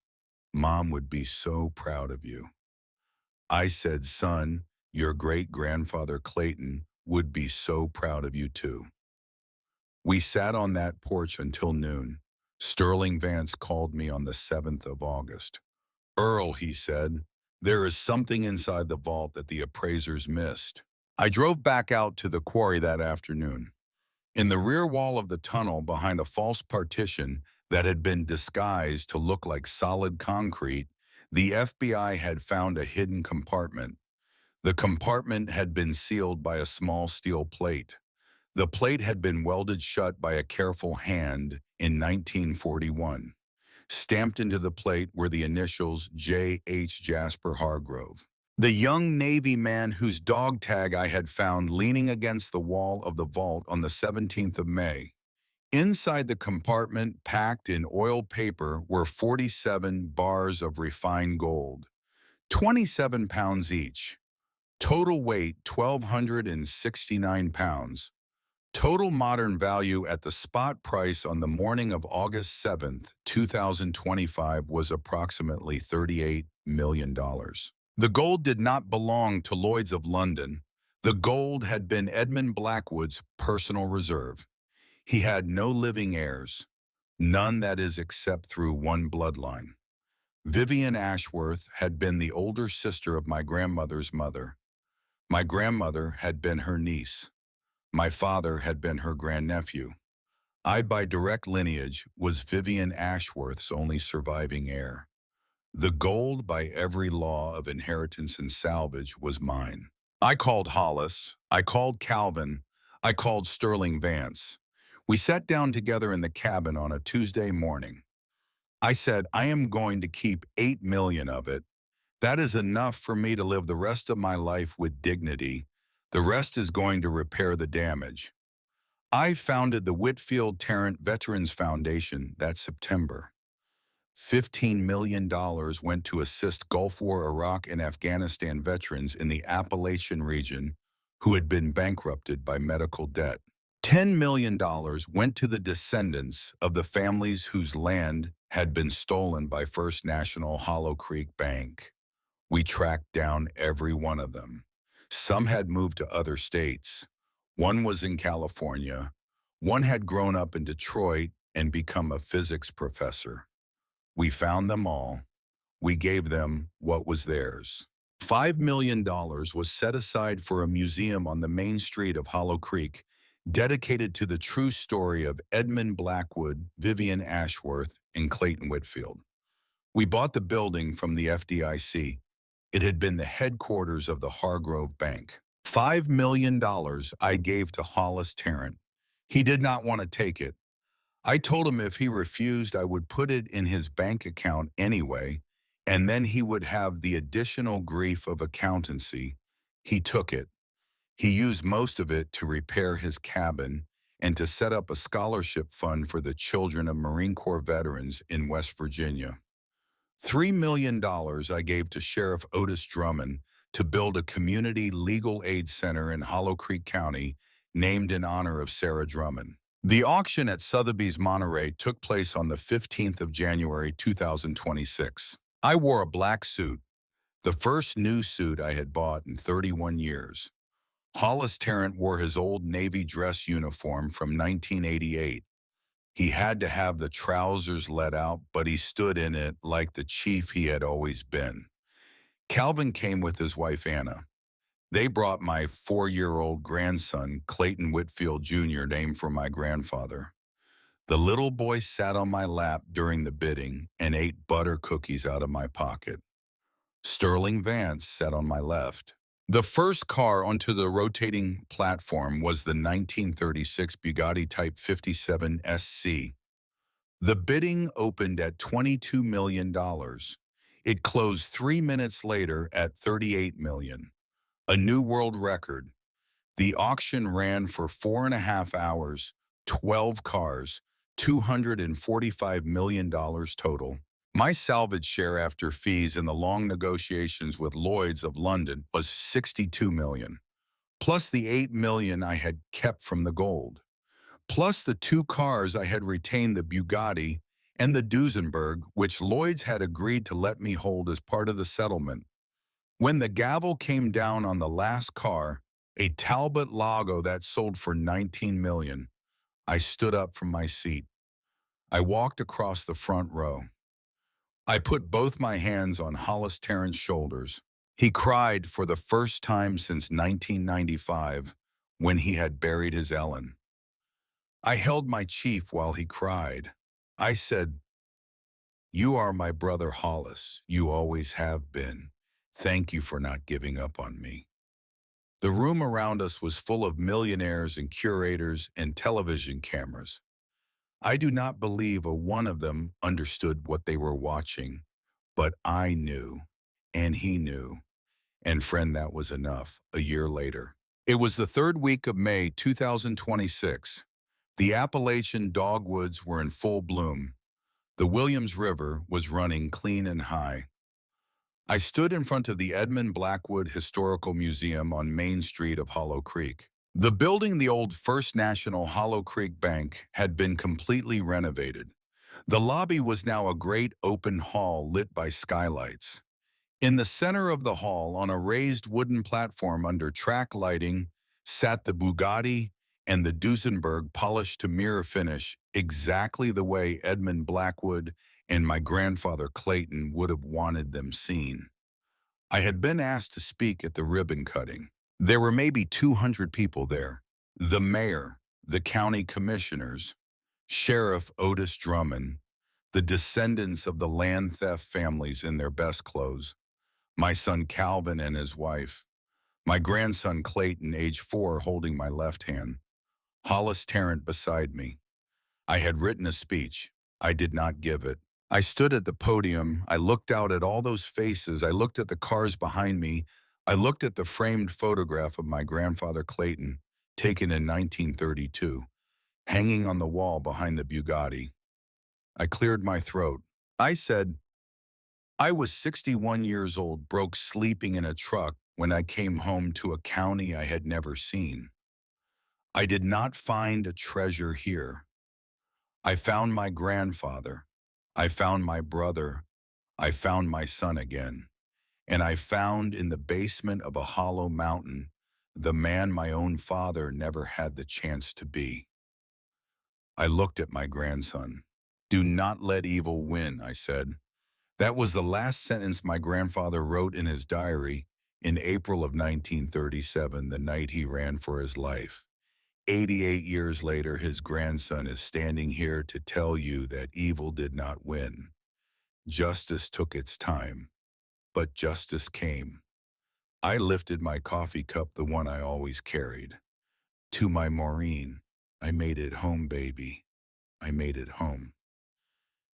Mom would be so proud of you." I said, "Son, your great-grandfather Clayton would be so proud of you too." We sat on that porch until noon. Sterling Vance called me on the 7th of August. "Earl," he said, "there is something inside the vault that the appraisers missed." I drove back out to the quarry that afternoon. In the rear wall of the tunnel, behind a false partition that had been disguised to look like solid concrete, the FBI had found a hidden compartment. The compartment had been sealed by a small steel plate. The plate had been welded shut by a careful hand in 1941. Stamped into the plate were the initials J. H. Jasper Hargrove, the young Navy man whose dog tag I had found leaning against the wall of the vault on the 17th of May. Inside the compartment, packed in oil paper, were 47 bars of refined gold, 27 pounds each. Total weight, 1,269 pounds. Total modern value at the spot price on the morning of August 7th, 2025 was approximately $38 million. The gold did not belong to Lloyd's of London. The gold had been Edmund Blackwood's personal reserve. He had no living heirs, none that is except through one bloodline. Vivian Ashworth had been the older sister of my grandmother's mother. My grandmother had been her niece. My father had been her grandnephew. I, by direct lineage, was Vivian Ashworth's only surviving heir. The gold, by every law of inheritance and salvage, was mine. I called Hollis. I called Calvin. I called Sterling Vance. We sat down together in the cabin on a Tuesday morning. I said, "I am going to keep 8 million of it. That is enough for me to live the rest of my life with dignity. The rest is going to repair the damage." I founded the Whitfield Tarrant Veterans Foundation that September. $15 million went to assist Gulf War, Iraq, and Afghanistan veterans in the Appalachian region who had been bankrupted by medical debt. $10 million went to the descendants of the families whose land had been stolen by First National Hollow Creek Bank. We tracked down every one of them. Some had moved to other states. One was in California. One had grown up in Detroit and become a physics professor. We found them all. We gave them what was theirs. $5 million was set aside for a museum on the main street of Hollow Creek, dedicated to the true story of Edmund Blackwood, Vivian Ashworth, and Clayton Whitfield. We bought the building from the FDIC. It had been the headquarters of the Hargrove Bank. $5 million I gave to Hollis Tarrant. He did not want to take it. I told him if he refused, I would put it in his bank account anyway, and then he would have the additional grief of accountancy. He took it. He used most of it to repair his cabin and to set up a scholarship fund for the children of Marine Corps veterans in West Virginia. $3 million I gave to Sheriff Otis Drummond to build a community legal aid center in Hollow Creek County named in honor of Sarah Drummond. The auction at Sotheby's Monterey took place on the 15th of January 2026. I wore a black suit. The first new suit I had bought in 31 years. Hollis Tarrant wore his old Navy dress uniform from 1988. He had to have the trousers let out, but he stood in it like the chief he had always been. Calvin came with his wife Anna. They brought my 4-year-old grandson, Clayton Whitfield Jr., named for my grandfather. The little boy sat on my lap during the bidding and ate butter cookies out of my pocket. Sterling Vance sat on my left. The first car onto the rotating platform was the 1936 Bugatti Type 57 SC. The bidding opened at $22 million. It closed 3 minutes later at $38 million, a new world record. The auction ran for 4.5 hours, 12 cars, $245 million total. My salvage share after fees and the long negotiations with Lloyd's of London was $62 million, plus the $8 million I had kept from the gold, plus the 2 cars I had retained, the Bugatti and the Duesenberg, which Lloyd's had agreed to let me hold as part of the settlement. When the gavel came down on the last car, a Talbot Lago that sold for $19 million, I stood up from my seat. I walked across the front row. I put both my hands on Hollis Tarrant's shoulders. He cried for the first time since 1995, when he had buried his Ellen. I held my chief while he cried. I said, "You are my brother Hollis. You always have been. Thank you for not giving up on me." The room around us was full of millionaires and curators and television cameras. I do not believe a one of them understood what they were watching, but I knew, and he knew. And friend, that was enough. A year later. It was the third week of May 2026. The Appalachian dogwoods were in full bloom. The Williams River was running clean and high. I stood in front of the Edmund Blackwood Historical Museum on Main Street of Hollow Creek. The building, the old First National Hollow Creek Bank, had been completely renovated. The lobby was now a great open hall lit by skylights. In the center of the hall, on a raised wooden platform under track lighting, sat the Bugatti and the Duesenberg, polished to mirror finish, exactly the way Edmund Blackwood and my grandfather Clayton would have wanted them seen. I had been asked to speak at the ribbon cutting. There were maybe 200 people there. The mayor, the county commissioners, Sheriff Otis Drummond, the descendants of the land theft families in their best clothes, my son Calvin and his wife, my grandson Clayton, age 4, holding my left hand, Hollis Tarrant beside me. I had written a speech. I did not give it. I stood at the podium. I looked out at all those faces. I looked at the cars behind me. I looked at the framed photograph of my grandfather Clayton, taken in 1932, hanging on the wall behind the Bugatti. I cleared my throat. I said, "I was 61 years old, broke, sleeping in a truck when I came home to a county I had never seen. I did not find a treasure here. I found my grandfather. I found my brother. I found my son again. And I found in the basement of a hollow mountain the man my own father never had the chance to be." I looked at my grandson. "Do not let evil win," I said. That was the last sentence my grandfather wrote in his diary in April of 1937, the night he ran for his life. 88 years later, his grandson is standing here to tell you that evil did not win. Justice took its time, but justice came. I lifted my coffee cup, the one I always carried, to my Maureen. I made it home, baby. I made it home.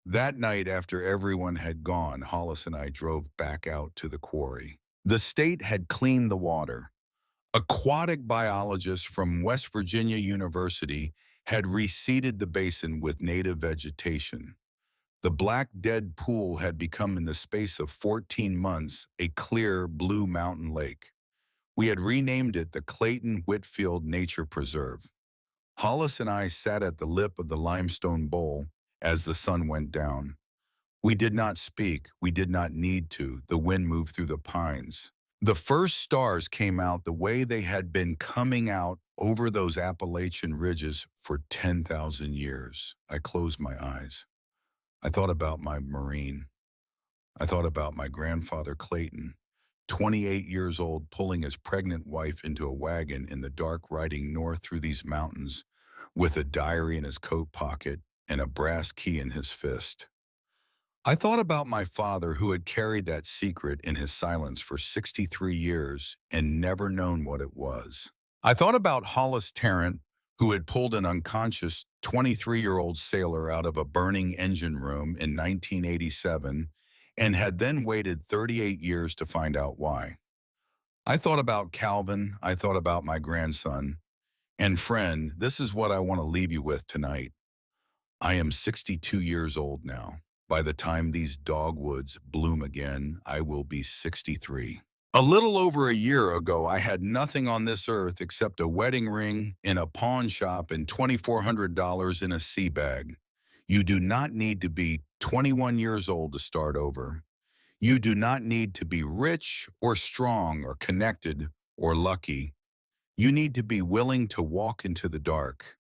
That night, after everyone had gone, Hollis and I drove back out to the quarry. The state had cleaned the water. Aquatic biologists from West Virginia University had reseeded the basin with native vegetation. The black dead pool had become, in the space of 14 months, a clear blue mountain lake. We had renamed it the Clayton Whitfield Nature Preserve. Hollis and I sat at the lip of the limestone bowl as the sun went down. We did not speak. We did not need to. The wind moved through the pines. The first stars came out the way they had been coming out over those Appalachian ridges for 10,000 years. I closed my eyes. I thought about my Marine. I thought about my grandfather Clayton, 28 years old, pulling his pregnant wife into a wagon in the dark, riding north through these mountains with a diary in his coat pocket and a brass key in his fist. I thought about my father who had carried that secret in his silence for 63 years and never known what it was. I thought about Hollis Tarrant, who had pulled an unconscious 23-year-old sailor out of a burning engine room in 1987 and had then waited 38 years to find out why. I thought about Calvin. I thought about my grandson. And friend, this is what I want to leave you with tonight. I am 62 years old now. By the time these dogwoods bloom again, I will be 63. A little over a year ago, I had nothing on this earth except a wedding ring in a pawn shop and $2,400 in a sea bag. You do not need to be 21 years old to start over. You do not need to be rich or strong or connected or lucky. You need to be willing to walk into the dark.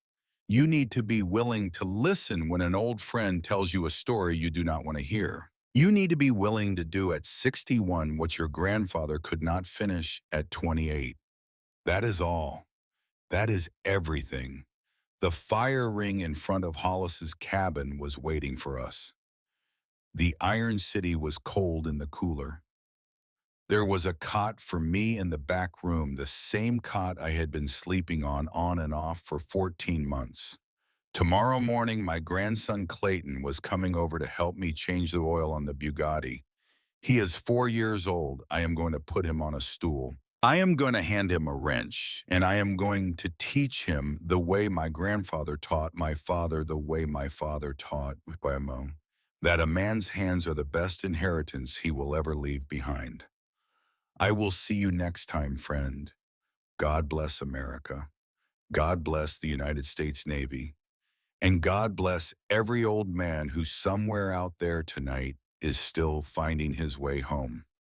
You need to be willing to listen when an old friend tells you a story you do not want to hear. You need to be willing to do at 61 what your grandfather could not finish at 28. That is all. That is everything. The fire ring in front of Hollis's cabin was waiting for us. The Iron City was cold in the cooler. There was a cot for me in the back room, the same cot I had been sleeping on and off for 14 months. Tomorrow morning, my grandson Clayton was coming over to help me change the oil on the Bugatti. He is 4 years old. I am going to put him on a stool. I am going to hand him a wrench, and I am going to teach him the way my grandfather taught my father, the way my father taught Wemo, that a man's hands are the best inheritance he will ever leave behind. I will see you next time, friend. God bless America. God bless the United States Navy. And God bless every old man who somewhere out there tonight is still finding his way home.